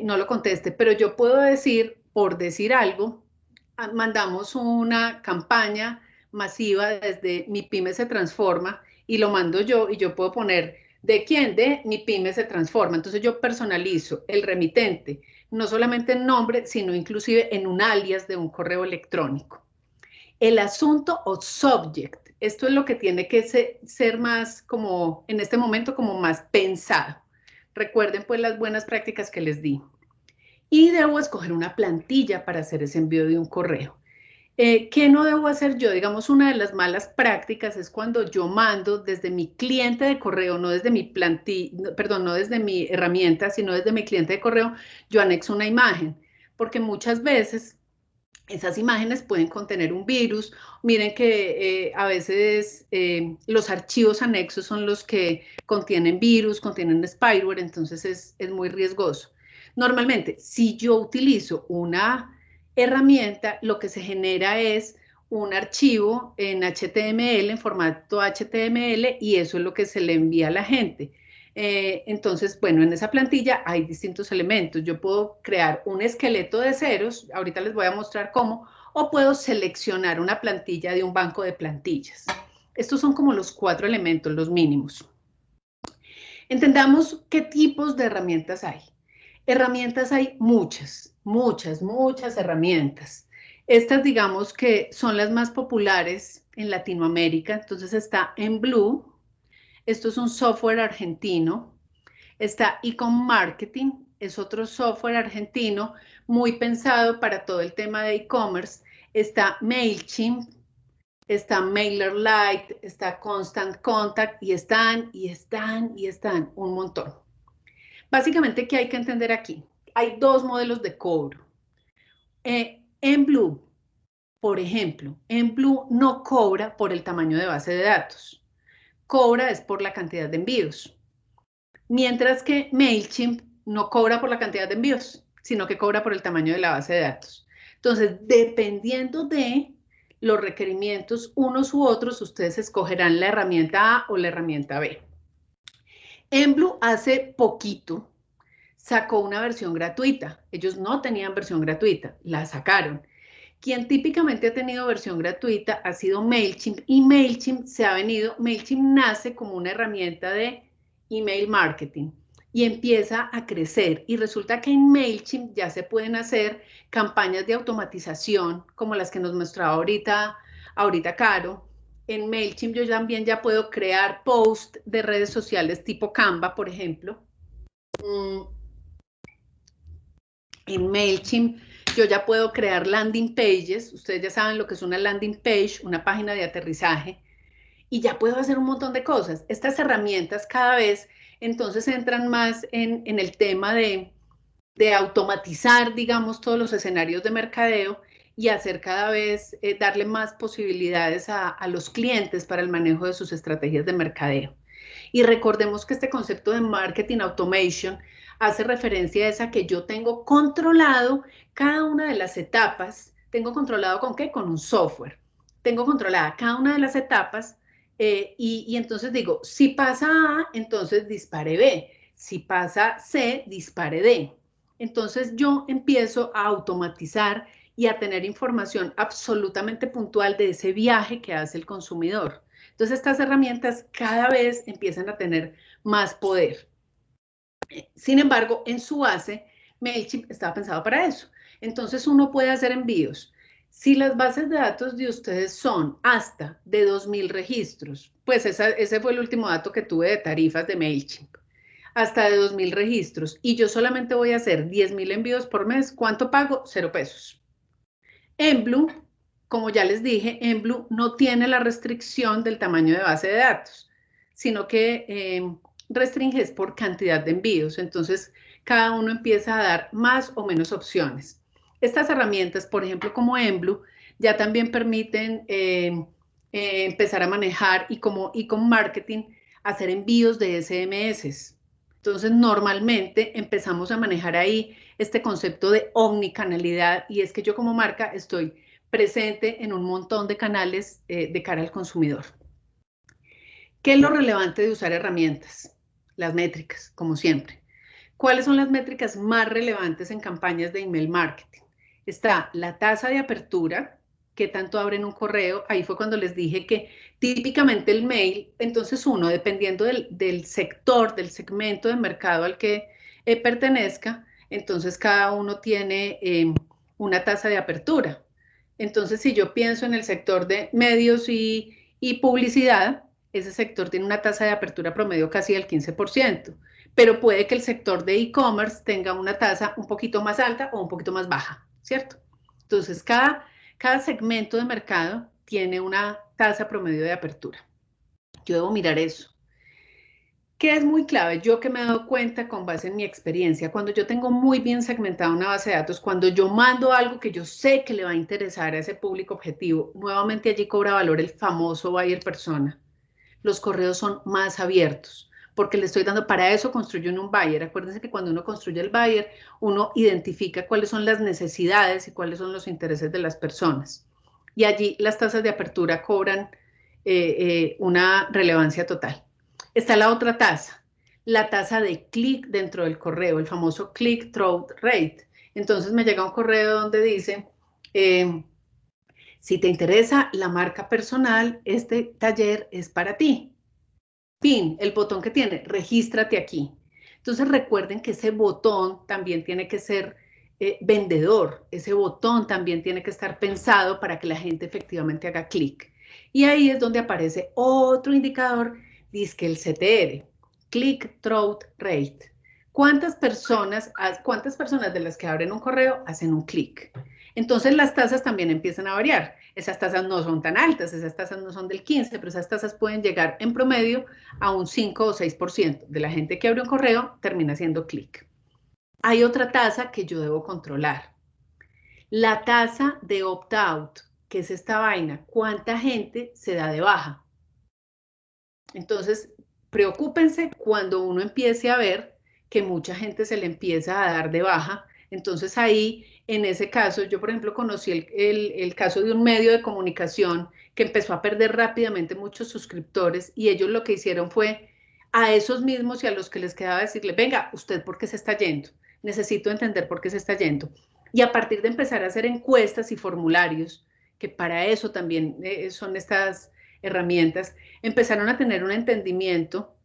S3: No lo conteste, pero yo puedo decir, por decir algo, mandamos una campaña masiva desde Mi Pyme se Transforma y lo mando yo y yo puedo poner, ¿de quién? De Mi Pyme se Transforma. Entonces yo personalizo el remitente, no solamente en nombre, sino inclusive en un alias de un correo electrónico. El asunto o subject, esto es lo que tiene que ser más como, en este momento, como más pensado. Recuerden pues las buenas prácticas que les di. Y debo escoger una plantilla para hacer ese envío de un correo. ¿Qué no debo hacer yo? Digamos, una de las malas prácticas es cuando yo mando desde mi cliente de correo, no desde mi plantilla, perdón, no desde mi herramienta, sino desde mi cliente de correo, yo anexo una imagen, porque muchas veces esas imágenes pueden contener un virus. Miren que a veces los archivos anexos son los que contienen virus, contienen spyware, entonces es muy riesgoso. Normalmente, si yo utilizo una herramienta, lo que se genera es un archivo en HTML, en formato HTML, y eso es lo que se le envía a la gente. Entonces, bueno, en esa plantilla hay distintos elementos. Yo puedo crear un esqueleto de ceros, ahorita les voy a mostrar cómo, o puedo seleccionar una plantilla de un banco de plantillas. Estos son como los 4 elementos, los mínimos. Entendamos qué tipos de herramientas hay. Herramientas hay muchas, muchas herramientas. Estas, digamos que son las más populares en Latinoamérica. Entonces está Enblue, esto es un software argentino. Está Ecom Marketing, es otro software argentino muy pensado para todo el tema de e-commerce. Está MailChimp, está MailerLite, está Constant Contact y están un montón. Básicamente, ¿qué hay que entender aquí? Hay 2 modelos de cobro. Enblue, por ejemplo, Enblue no cobra por el tamaño de base de datos. Cobra es por la cantidad de envíos. Mientras que MailChimp no cobra por la cantidad de envíos, sino que cobra por el tamaño de la base de datos. Entonces, dependiendo de los requerimientos unos u otros, ustedes escogerán la herramienta A o la herramienta B. Enblue hace poquito sacó una versión gratuita. Ellos no tenían versión gratuita, la sacaron. Quien típicamente ha tenido versión gratuita ha sido MailChimp, y MailChimp nace como una herramienta de email marketing y empieza a crecer, y resulta que en MailChimp ya se pueden hacer campañas de automatización como las que nos mostraba ahorita Caro. En MailChimp yo también ya puedo crear posts de redes sociales tipo Canva, por ejemplo. En MailChimp yo ya puedo crear landing pages. Ustedes ya saben lo que es una landing page, una página de aterrizaje, y ya puedo hacer un montón de cosas. Estas herramientas cada vez entonces entran más en el tema de automatizar, digamos, todos los escenarios de mercadeo y hacer cada vez, darle más posibilidades a los clientes para el manejo de sus estrategias de mercadeo. Y recordemos que este concepto de marketing automation hace referencia a esa que yo tengo controlado cada una de las etapas. ¿Tengo controlado con qué? Con un software. Tengo controlada cada una de las etapas, y entonces digo, si pasa A, entonces dispare B. Si pasa C, dispare D. Entonces yo empiezo a automatizar y a tener información absolutamente puntual de ese viaje que hace el consumidor. Entonces estas herramientas cada vez empiezan a tener más poder. Sin embargo, en su base, MailChimp estaba pensado para eso. Entonces uno puede hacer envíos. Si las bases de datos de ustedes son hasta de 2.000 registros, pues ese fue el último dato que tuve de tarifas de MailChimp, hasta de 2.000 registros, y yo solamente voy a hacer 10.000 envíos por mes, ¿cuánto pago? 0 pesos. Enblue, como ya les dije, Enblue no tiene la restricción del tamaño de base de datos, sino que restringe por cantidad de envíos. Entonces, cada uno empieza a dar más o menos opciones. Estas herramientas, por ejemplo, como Enblue, ya también permiten empezar a manejar, y como e-com marketing, hacer envíos de SMS. Entonces, normalmente empezamos a manejar ahí este concepto de omnicanalidad, y es que yo como marca estoy presente en un montón de canales de cara al consumidor. ¿Qué es lo relevante de usar herramientas? Las métricas, como siempre. ¿Cuáles son las métricas más relevantes en campañas de email marketing? Está la tasa de apertura, qué tanto abren un correo. Ahí fue cuando les dije que típicamente el mail, entonces uno, dependiendo del sector, del segmento de mercado al que pertenezca, entonces cada uno tiene una tasa de apertura. Entonces, si yo pienso en el sector de medios y publicidad, ese sector tiene una tasa de apertura promedio casi del 15%, pero puede que el sector de e-commerce tenga una tasa un poquito más alta o un poquito más baja, ¿cierto? Entonces, cada segmento de mercado tiene una tasa promedio de apertura. Yo debo mirar eso. ¿Qué es muy clave? Yo que me he dado cuenta con base en mi experiencia, cuando yo tengo muy bien segmentada una base de datos, cuando yo mando algo que yo sé que le va a interesar a ese público objetivo, nuevamente allí cobra valor el famoso buyer persona. Los correos son más abiertos, porque le estoy dando, para eso construyo un buyer. Acuérdense que cuando uno construye el buyer, uno identifica cuáles son las necesidades y cuáles son los intereses de las personas. Y allí las tasas de apertura cobran una relevancia total. Está la otra tasa, la tasa de clic dentro del correo, el famoso click-through rate. Entonces me llega un correo donde dice, Si te interesa la marca personal, este taller es para ti. Pin, el botón que tiene, regístrate aquí. Entonces recuerden que ese botón también tiene que ser vendedor, ese botón también tiene que estar pensado para que la gente efectivamente haga clic. Y ahí es donde aparece otro indicador, dice el CTR, Click-Through Rate. ¿Cuántas personas de las que abren un correo hacen un clic? Entonces las tasas también empiezan a variar. Esas tasas no son tan altas, esas tasas no son del 15, pero esas tasas pueden llegar en promedio a un 5 o 6% de la gente que abre un correo termina haciendo clic. Hay otra tasa que yo debo controlar. La tasa de opt-out, que es esta vaina, ¿cuánta gente se da de baja? Entonces, preocúpense cuando uno empiece a ver que mucha gente se le empieza a dar de baja. Entonces ahí, en ese caso, yo por ejemplo conocí el caso de un medio de comunicación que empezó a perder rápidamente muchos suscriptores y ellos lo que hicieron fue a esos mismos y a los que les quedaba decirle, venga, ¿usted por qué se está yendo? Necesito entender por qué se está yendo. Y a partir de empezar a hacer encuestas y formularios, que para eso también son estas herramientas, empezaron a tener un entendimiento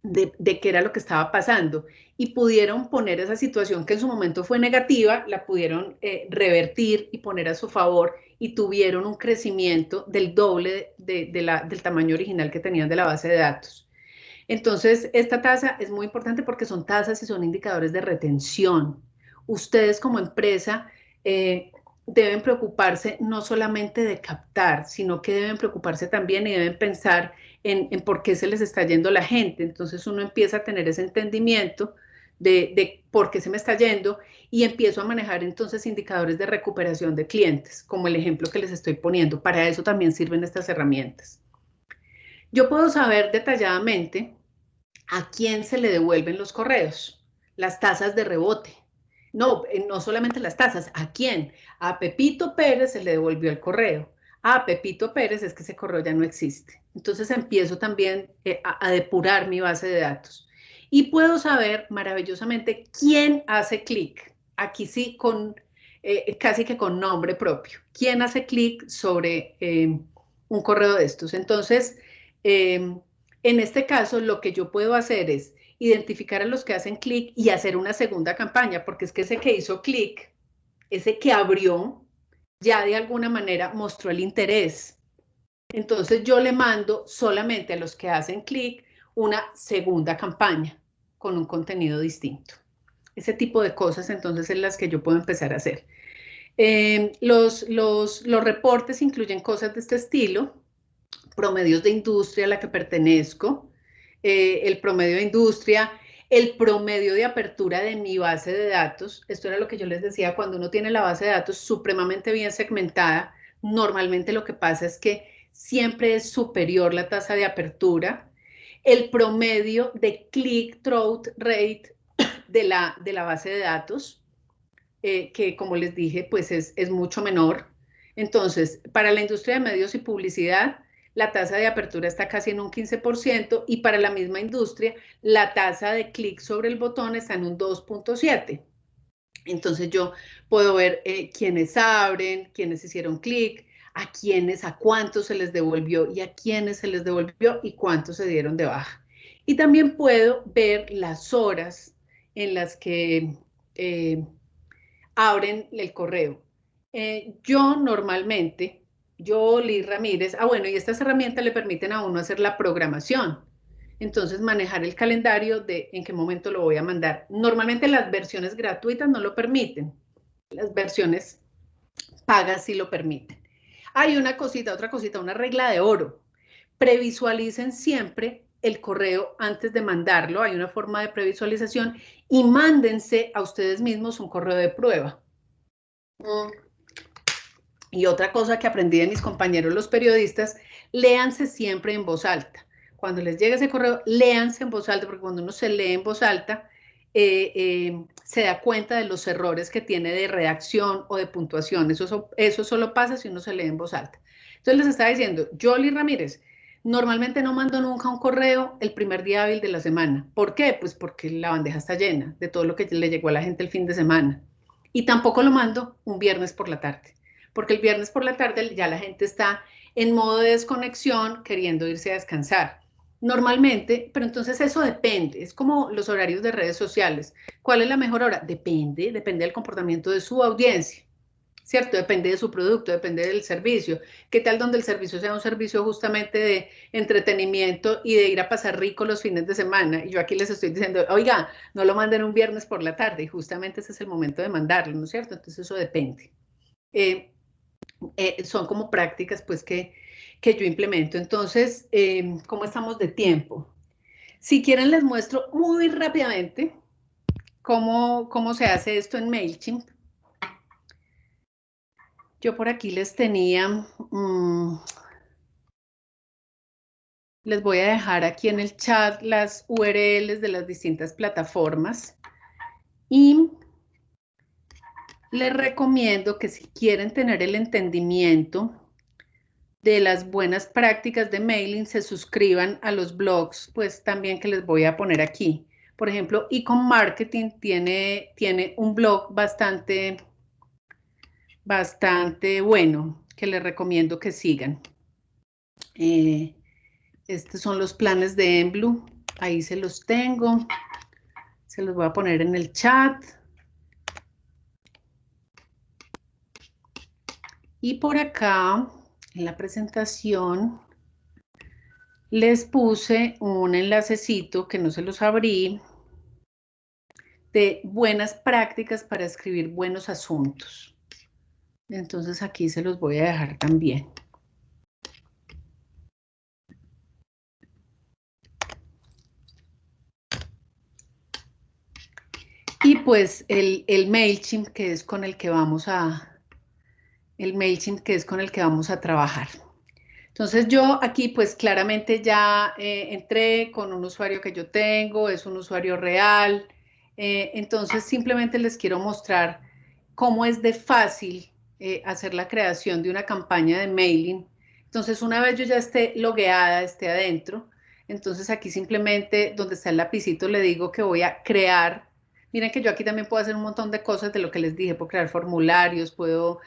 S3: de qué era lo que estaba pasando y pudieron poner esa situación que en su momento fue negativa, la pudieron revertir y poner a su favor y tuvieron un crecimiento del doble del tamaño original que tenían de la base de datos. Entonces, esta tasa es muy importante porque son tasas y son indicadores de retención. Ustedes como empresa deben preocuparse no solamente de captar, sino que deben preocuparse también y deben pensar en por qué se les está yendo la gente. Entonces uno empieza a tener ese entendimiento de por qué se me está yendo y empiezo a manejar entonces indicadores de recuperación de clientes, como el ejemplo que les estoy poniendo. Para eso también sirven estas herramientas. Yo puedo saber detalladamente a quién se le devuelven los correos, las tasas de rebote. No solamente las tasas, ¿a quién? A Pepito Pérez se le devolvió el correo. A Pepito Pérez es que ese correo ya no existe. Entonces empiezo también a depurar mi base de datos. Y puedo saber maravillosamente quién hace clic. Aquí sí, casi que con nombre propio. ¿Quién hace clic sobre un correo de estos? Entonces, en este caso, lo que yo puedo hacer es identificar a los que hacen clic y hacer una segunda campaña, porque es que ese que hizo clic, ese que abrió, ya de alguna manera mostró el interés. Entonces yo le mando solamente a los que hacen clic una segunda campaña con un contenido distinto. Ese tipo de cosas entonces es las que yo puedo empezar a hacer. Los reportes incluyen cosas de este estilo, promedios de industria a la que pertenezco, el promedio de industria, el promedio de apertura de mi base de datos. Esto era lo que yo les decía, cuando uno tiene la base de datos supremamente bien segmentada, normalmente lo que pasa es que siempre es superior la tasa de apertura, el promedio de click-through rate de la base de datos, que como les dije, pues es mucho menor. Entonces, para la industria de medios y publicidad, la tasa de apertura está casi en un 15% y para la misma industria, la tasa de clic sobre el botón está en un 2.7%. Entonces yo puedo ver quiénes abren, quiénes hicieron clic, a cuántos se les devolvió y a quiénes se les devolvió y cuántos se dieron de baja. Y también puedo ver las horas en las que abren el correo. Yo normalmente, Liz Ramírez, bueno, y estas herramientas le permiten a uno hacer la programación. Entonces, manejar el calendario de en qué momento lo voy a mandar. Normalmente las versiones gratuitas no lo permiten. Las versiones pagas sí lo permiten. Hay otra cosita, una regla de oro. Previsualicen siempre el correo antes de mandarlo. Hay una forma de previsualización y mándense a ustedes mismos un correo de prueba. Y otra cosa que aprendí de mis compañeros los periodistas, léanse siempre en voz alta. Cuando les llegue ese correo, léanse en voz alta, porque cuando uno se lee en voz alta, se da cuenta de los errores que tiene de redacción o de puntuación. Eso solo pasa si uno se lee en voz alta. Entonces les estaba diciendo, yo, Liz Ramírez, normalmente no mando nunca un correo el primer día hábil de la semana. ¿Por qué? Pues porque la bandeja está llena de todo lo que le llegó a la gente el fin de semana. Y tampoco lo mando un viernes por la tarde, porque el viernes por la tarde ya la gente está en modo de desconexión, queriendo irse a descansar. Normalmente, pero entonces eso depende, es como los horarios de redes sociales. ¿Cuál es la mejor hora? Depende del comportamiento de su audiencia, ¿cierto? Depende de su producto, depende del servicio. ¿Qué tal donde el servicio sea un servicio justamente de entretenimiento y de ir a pasar rico los fines de semana? Y yo aquí les estoy diciendo, oiga, no lo manden un viernes por la tarde, y justamente ese es el momento de mandarlo, ¿no es cierto? Entonces eso depende. Son como prácticas pues que yo implemento. Entonces, ¿cómo estamos de tiempo? Si quieren les muestro muy rápidamente cómo se hace esto en MailChimp. Yo por aquí les tenía, les voy a dejar aquí en el chat las URLs de las distintas plataformas y les recomiendo que si quieren tener el entendimiento de las buenas prácticas de mailing, se suscriban a los blogs, pues también que les voy a poner aquí. Por ejemplo, Ecom Marketing tiene un blog bastante bueno, que les recomiendo que sigan. Estos son los planes de Emblu, ahí se los tengo, se los voy a poner en el chat. Y por acá, en la presentación, les puse un enlacecito que no se los abrí, de buenas prácticas para escribir buenos asuntos. Entonces aquí se los voy a dejar también. Y pues el MailChimp, que es con el que vamos a trabajar. Entonces yo aquí pues claramente ya entré con un usuario que yo tengo, es un usuario real. Entonces simplemente les quiero mostrar cómo es de fácil hacer la creación de una campaña de mailing. Entonces una vez yo ya esté logueada, esté adentro, entonces aquí simplemente donde está el lapicito le digo que voy a crear. Miren que yo aquí también puedo hacer un montón de cosas de lo que les dije, puedo crear formularios, puedo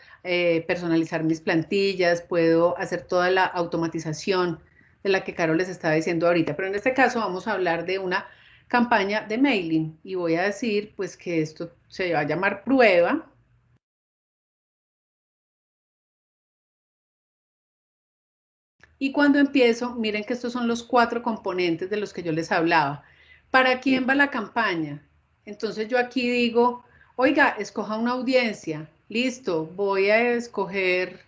S3: personalizar mis plantillas, puedo hacer toda la automatización de la que Carol les estaba diciendo ahorita, pero en este caso vamos a hablar de una campaña de mailing y voy a decir pues que esto se va a llamar prueba. Y cuando empiezo, miren que estos son los 4 componentes de los que yo les hablaba. ¿Para quién va la campaña? Entonces yo aquí digo, oiga, escoja una audiencia. Listo, voy a escoger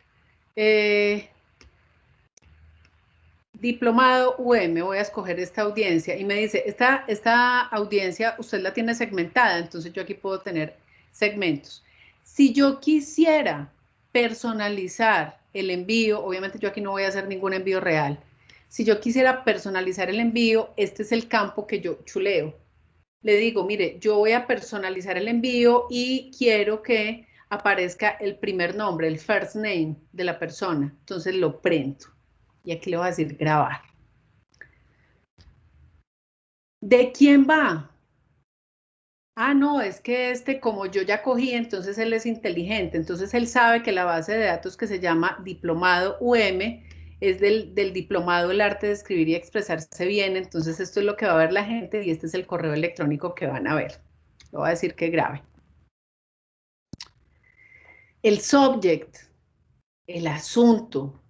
S3: diplomado UM, voy a escoger esta audiencia. Y me dice, esta audiencia usted la tiene segmentada, entonces yo aquí puedo tener segmentos. Si yo quisiera personalizar el envío, obviamente yo aquí no voy a hacer ningún envío real. Si yo quisiera personalizar el envío, este es el campo que yo chuleo. Le digo, mire, yo voy a personalizar el envío y quiero que aparezca el primer nombre, el first name de la persona. Entonces lo prendo. Y aquí le voy a decir grabar. ¿De quién va? Ah, no, es que como yo ya cogí, entonces él es inteligente. Entonces él sabe que la base de datos que se llama Diplomado UM es del Diplomado del Arte de Escribir y Expresarse Bien. Entonces esto es lo que va a ver la gente y este es el correo electrónico que van a ver. Le voy a decir que grabe. El subject, el asunto.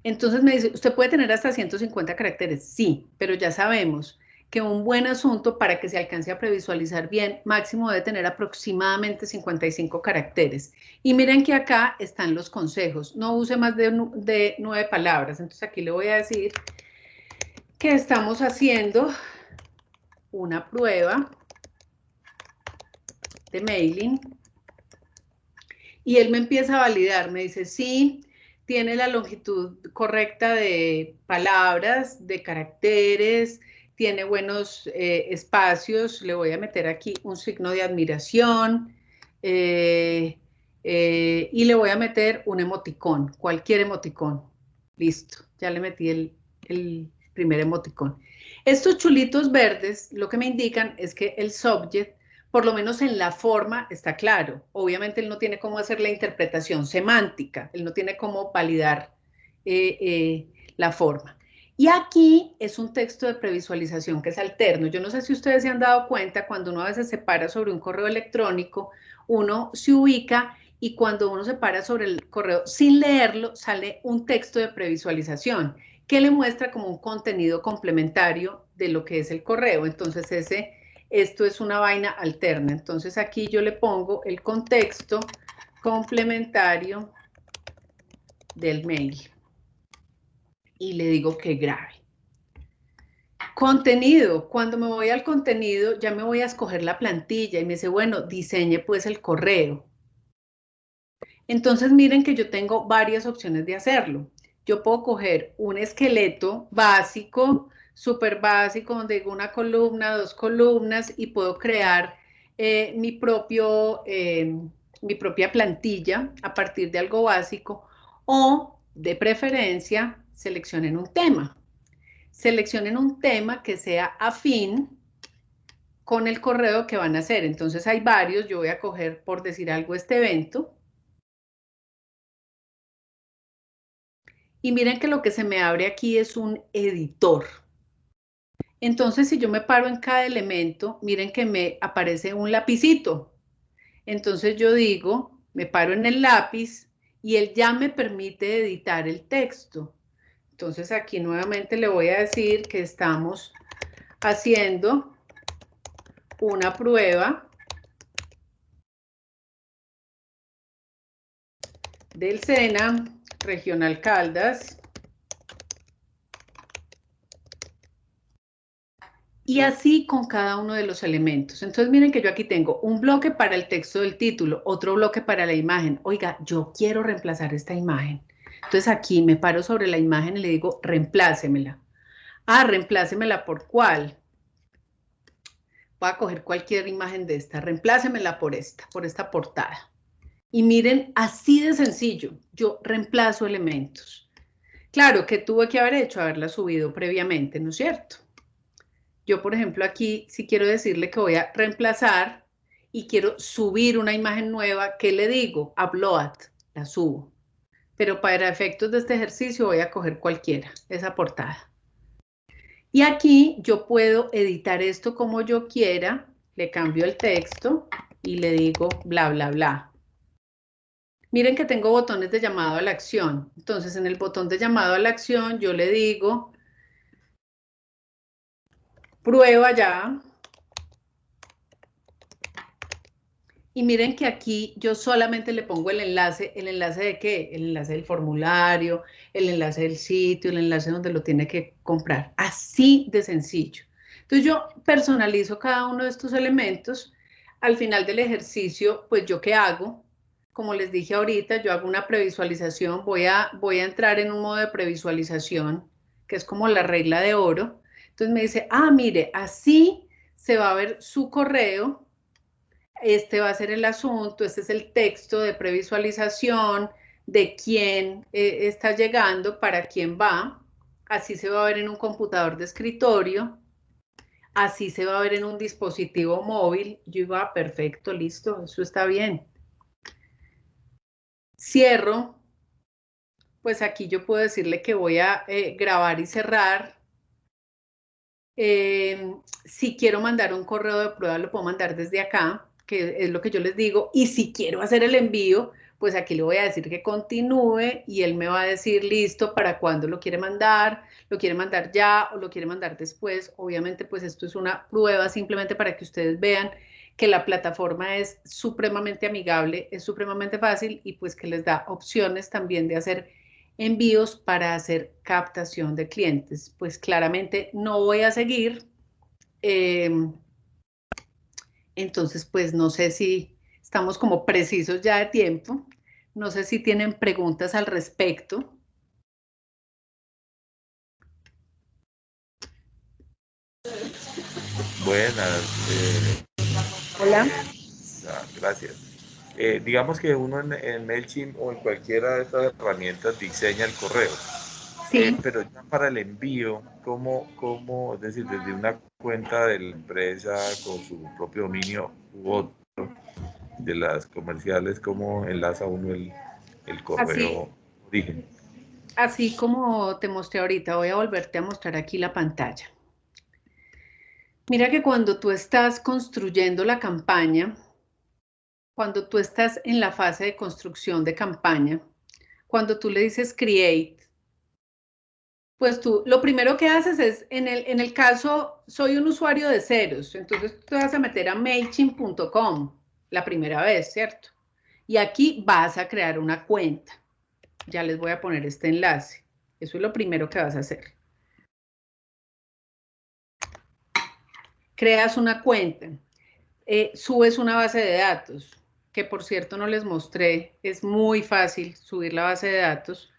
S3: Entonces me dice, ¿usted puede tener hasta 150 caracteres? Sí, pero ya sabemos que un buen asunto, para que se alcance a previsualizar bien, máximo debe tener aproximadamente 55 caracteres. Y miren que acá están los consejos. No use más de 9 palabras. Entonces aquí le voy a decir que estamos haciendo una prueba de mailing. Y él me empieza a validar, me dice, sí, tiene la longitud correcta de palabras, de caracteres, tiene buenos espacios, le voy a meter aquí un signo de admiración y le voy a meter un emoticón, cualquier emoticón. Listo, ya le metí el primer emoticón. Estos chulitos verdes lo que me indican es que el subject por lo menos en la forma está claro. Obviamente él no tiene cómo hacer la interpretación semántica, él no tiene cómo validar la forma. Y aquí es un texto de previsualización que es alterno. Yo no sé si ustedes se han dado cuenta, cuando uno a veces se para sobre un correo electrónico, uno se ubica y cuando uno se para sobre el correo sin leerlo, sale un texto de previsualización que le muestra como un contenido complementario de lo que es el correo. Entonces esto es una vaina alterna. Entonces aquí yo le pongo el contexto complementario del mail y le digo que grabe. Contenido, cuando me voy al contenido ya me voy a escoger la plantilla y me dice, bueno, diseñe pues el correo. Entonces miren que yo tengo varias opciones de hacerlo. Yo puedo coger un esqueleto básico, súper básico, donde digo una columna, 2 columnas y puedo crear mi propia plantilla a partir de algo básico, o de preferencia seleccionen un tema. Seleccionen un tema que sea afín con el correo que van a hacer. Entonces hay varios, yo voy a coger, por decir algo, este evento. Y miren que lo que se me abre aquí es un editor. Entonces, si yo me paro en cada elemento, miren que me aparece un lapicito. Entonces yo digo, me paro en el lápiz y él ya me permite editar el texto. Entonces aquí nuevamente le voy a decir que estamos haciendo una prueba del SENA Regional Caldas. Y así con cada uno de los elementos. Entonces miren que yo aquí tengo un bloque para el texto del título, otro bloque para la imagen. Oiga, yo quiero reemplazar esta imagen. Entonces aquí me paro sobre la imagen y le digo, reemplácemela. Ah, reemplácemela por ¿cuál? Voy a coger cualquier imagen de esta, reemplácemela por esta portada. Y miren, así de sencillo, yo reemplazo elementos. Claro, que tuve que haber hecho? Haberla subido previamente, ¿no es cierto? Yo, por ejemplo, aquí si quiero decirle que voy a reemplazar y quiero subir una imagen nueva, ¿qué le digo? Upload, la subo. Pero para efectos de este ejercicio voy a coger cualquiera, esa portada. Y aquí yo puedo editar esto como yo quiera, le cambio el texto y le digo bla, bla, bla. Miren que tengo botones de llamado a la acción. Entonces, en el botón de llamado a la acción yo le digo prueba ya. Y miren que aquí yo solamente le pongo ¿el enlace de qué? El enlace del formulario, el enlace del sitio, el enlace donde lo tiene que comprar. Así de sencillo. Entonces yo personalizo cada uno de estos elementos. Al final del ejercicio, pues ¿yo qué hago? Como les dije ahorita, yo hago una previsualización, voy a entrar en un modo de previsualización, que es como la regla de oro. Entonces me dice, ah, mire, así se va a ver su correo. Este va a ser el asunto, este es el texto de previsualización de quién está llegando, para quién va. Así se va a ver en un computador de escritorio, así se va a ver en un dispositivo móvil. Yo iba, perfecto, listo, eso está bien. Cierro, pues aquí yo puedo decirle que voy a grabar y cerrar. Si quiero mandar un correo de prueba, lo puedo mandar desde acá, que es lo que yo les digo, y si quiero hacer el envío, pues aquí le voy a decir que continúe y él me va a decir listo para cuándo lo quiere mandar ya o lo quiere mandar después. Obviamente pues esto es una prueba simplemente para que ustedes vean que la plataforma es supremamente amigable, es supremamente fácil y pues que les da opciones también de hacer envíos para hacer captación de clientes. Pues claramente no voy a seguir. Entonces, pues no sé si estamos como precisos ya de tiempo. No sé si tienen preguntas al respecto.
S4: Buenas.
S3: Hola.
S4: Gracias. Digamos que uno en MailChimp o en cualquiera de estas herramientas diseña el correo.
S3: Sí.
S4: Pero ya para el envío, ¿cómo, es decir, desde una cuenta de la empresa con su propio dominio u otro de las comerciales, ¿cómo enlaza uno el correo origen?
S3: Así como te mostré ahorita, voy a volverte a mostrar aquí la pantalla. Mira que cuando tú estás construyendo la campaña, cuando tú estás en la fase de construcción de campaña, cuando tú le dices create, pues tú lo primero que haces es, en el caso, soy un usuario de ceros, entonces tú vas a meter a MailChimp.com la primera vez, ¿cierto? Y aquí vas a crear una cuenta. Ya les voy a poner este enlace. Eso es lo primero que vas a hacer. Creas una cuenta, subes una base de datos, que por cierto no les mostré, es muy fácil subir la base de datos.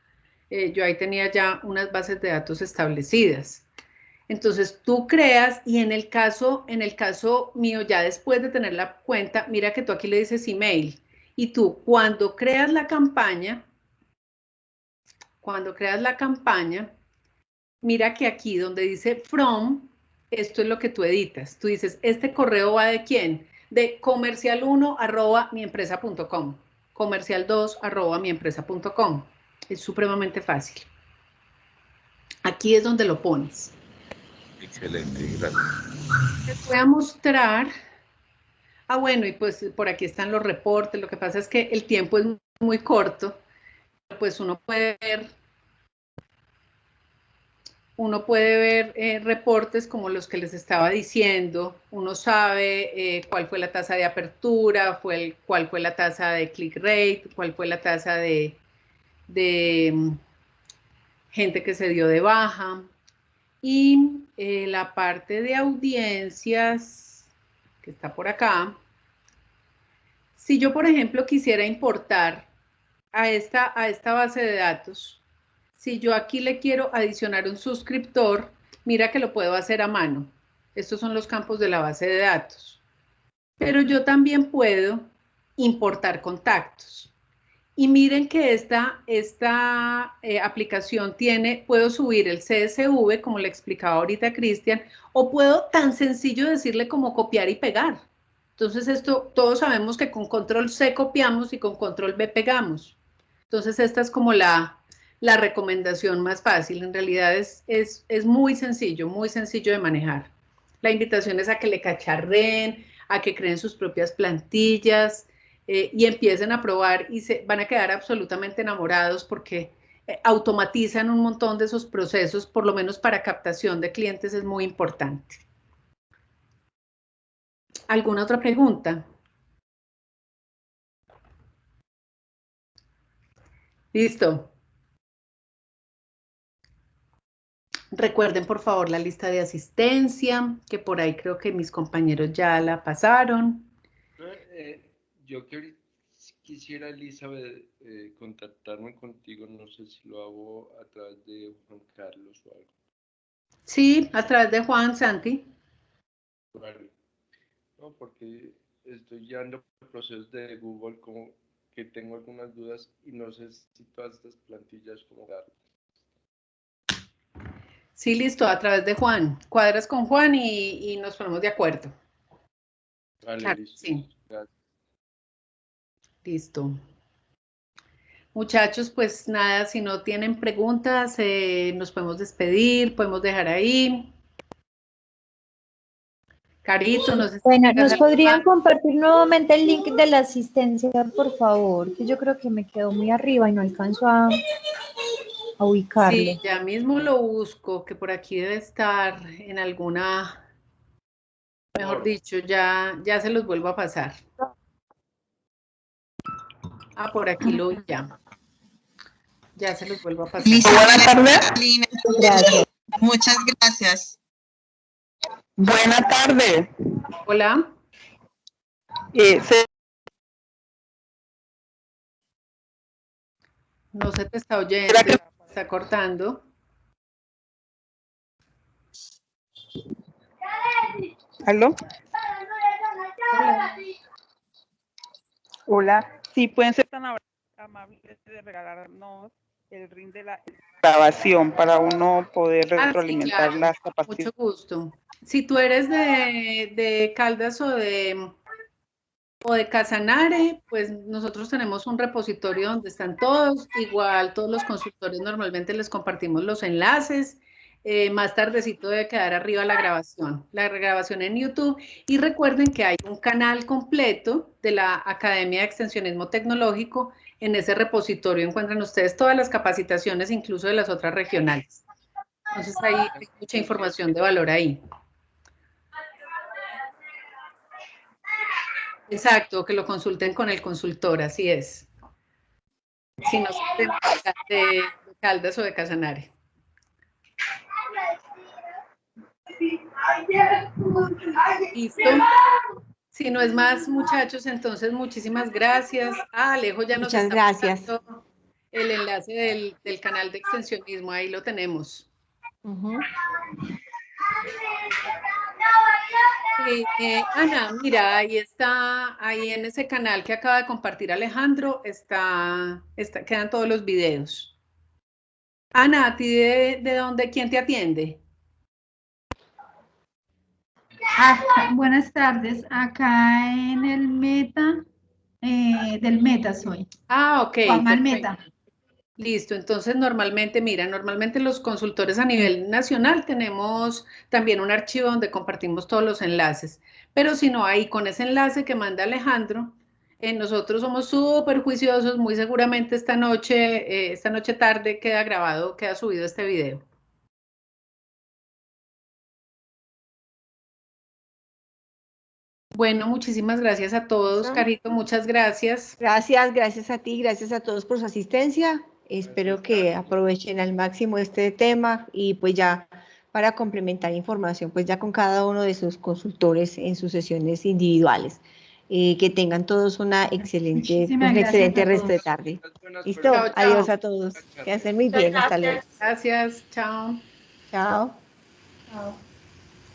S3: Yo ahí tenía ya unas bases de datos establecidas. Entonces tú creas y en el caso mío, ya después de tener la cuenta, mira que tú aquí le dices email y tú cuando creas la campaña, mira que aquí donde dice from, esto es lo que tú editas. Tú dices, ¿este correo va de quién? De comercial1@miempresa.com, comercial2@miempresa.com. Es supremamente fácil. Aquí es donde lo pones.
S4: Excelente, gracias.
S3: Les voy a mostrar. Bueno, y pues por aquí están los reportes. Lo que pasa es que el tiempo es muy corto. Pues uno puede ver reportes como los que les estaba diciendo. Uno sabe cuál fue la tasa de apertura, cuál fue la tasa de click rate, cuál fue la tasa de gente que se dio de baja. Y la parte de audiencias, que está por acá. Si yo, por ejemplo, quisiera importar a esta base de datos, si yo aquí le quiero adicionar un suscriptor, mira que lo puedo hacer a mano. Estos son los campos de la base de datos. Pero yo también puedo importar contactos. Y miren que esta aplicación puedo subir el CSV, como le explicaba ahorita Cristian, o puedo tan sencillo decirle como copiar y pegar. Entonces esto, todos sabemos que con control C copiamos y con control V pegamos. Entonces esta es como la recomendación más fácil. En realidad es muy sencillo de manejar. La invitación es a que le cacharreen, a que creen sus propias plantillas y empiecen a probar y se van a quedar absolutamente enamorados porque automatizan un montón de esos procesos, por lo menos para captación de clientes es muy importante. ¿Alguna otra pregunta? Listo. Recuerden, por favor, la lista de asistencia, que por ahí creo que mis compañeros ya la pasaron.
S6: Yo quisiera, Elizabeth, contactarme contigo, no sé si lo hago a través de Juan Carlos o algo.
S3: Sí, a través de Juan, Santi.
S6: Vale. No, porque estoy llevando procesos de Google como que tengo algunas dudas y no sé si todas estas plantillas como darlas.
S3: Sí, listo, a través de Juan. Cuadras con Juan y nos ponemos de acuerdo.
S6: Vale,
S3: Claro,
S6: listo.
S3: sí.
S6: Gracias.
S3: Listo. Muchachos, pues nada, si no tienen preguntas, nos podemos despedir, podemos dejar ahí. Carito, no sé si
S7: Bueno, ¿nos podrían compartir nuevamente el link de la asistencia, por favor? Que yo creo que me quedó muy arriba y no alcanzo a ubicarlo.
S3: Sí, ya mismo lo busco, que por aquí debe estar en alguna, mejor dicho, ya se los vuelvo a pasar. Por aquí lo vi ya. Ya se los vuelvo a pasar.
S2: Listo, buenas tardes. Lina.
S7: Gracias.
S2: Muchas gracias. Buenas tardes.
S3: Hola. No se te está oyendo, está cortando.
S2: ¿Aló? Hola. Sí, pueden ser tan amables de regalarnos el ring de la grabación para uno poder retroalimentar
S3: sí, claro.
S2: las capacidades.
S3: Mucho gusto. Si tú eres de Caldas o de Casanare, pues nosotros tenemos un repositorio donde están todos, igual todos los consultores normalmente les compartimos los enlaces, más tardecito debe quedar arriba la grabación en YouTube, y recuerden que hay un canal completo de la Academia de Extensionismo Tecnológico. En ese repositorio encuentran ustedes todas las capacitaciones, incluso de las otras regionales. Entonces hay mucha información de valor ahí. Exacto, que lo consulten con el consultor, así es. Si no son de Caldas o de Casanare. ¿Listo? Si no es más, muchachos, entonces muchísimas gracias. Alejo ya nos
S1: Muchas
S3: está
S1: gracias.
S3: pasando el enlace del canal de extensionismo, ahí lo tenemos. Ana, mira, ahí está, ahí en ese canal que acaba de compartir Alejandro, quedan todos los videos. Ana, ¿a ti de dónde, quién te atiende?
S8: Buenas tardes, acá en el Meta, del Meta soy.
S3: Ah, ok.
S8: Juan Meta.
S3: Listo, entonces normalmente los consultores a nivel nacional tenemos también un archivo donde compartimos todos los enlaces, pero si no, ahí con ese enlace que manda Alejandro, nosotros somos súper juiciosos, muy seguramente esta noche tarde queda grabado, queda subido este video. Bueno, muchísimas gracias a todos, Carito, muchas gracias.
S1: Gracias a ti, gracias a todos por su asistencia. Espero que aprovechen al máximo este tema y pues ya para complementar información, pues ya con cada uno de sus consultores en sus sesiones individuales. Que tengan todos un excelente resto de tarde. Listo,
S3: Chao, chao.
S1: adiós a todos. Que estén muy bien, hasta luego.
S3: Gracias, chao.
S1: Chao.
S8: Chao.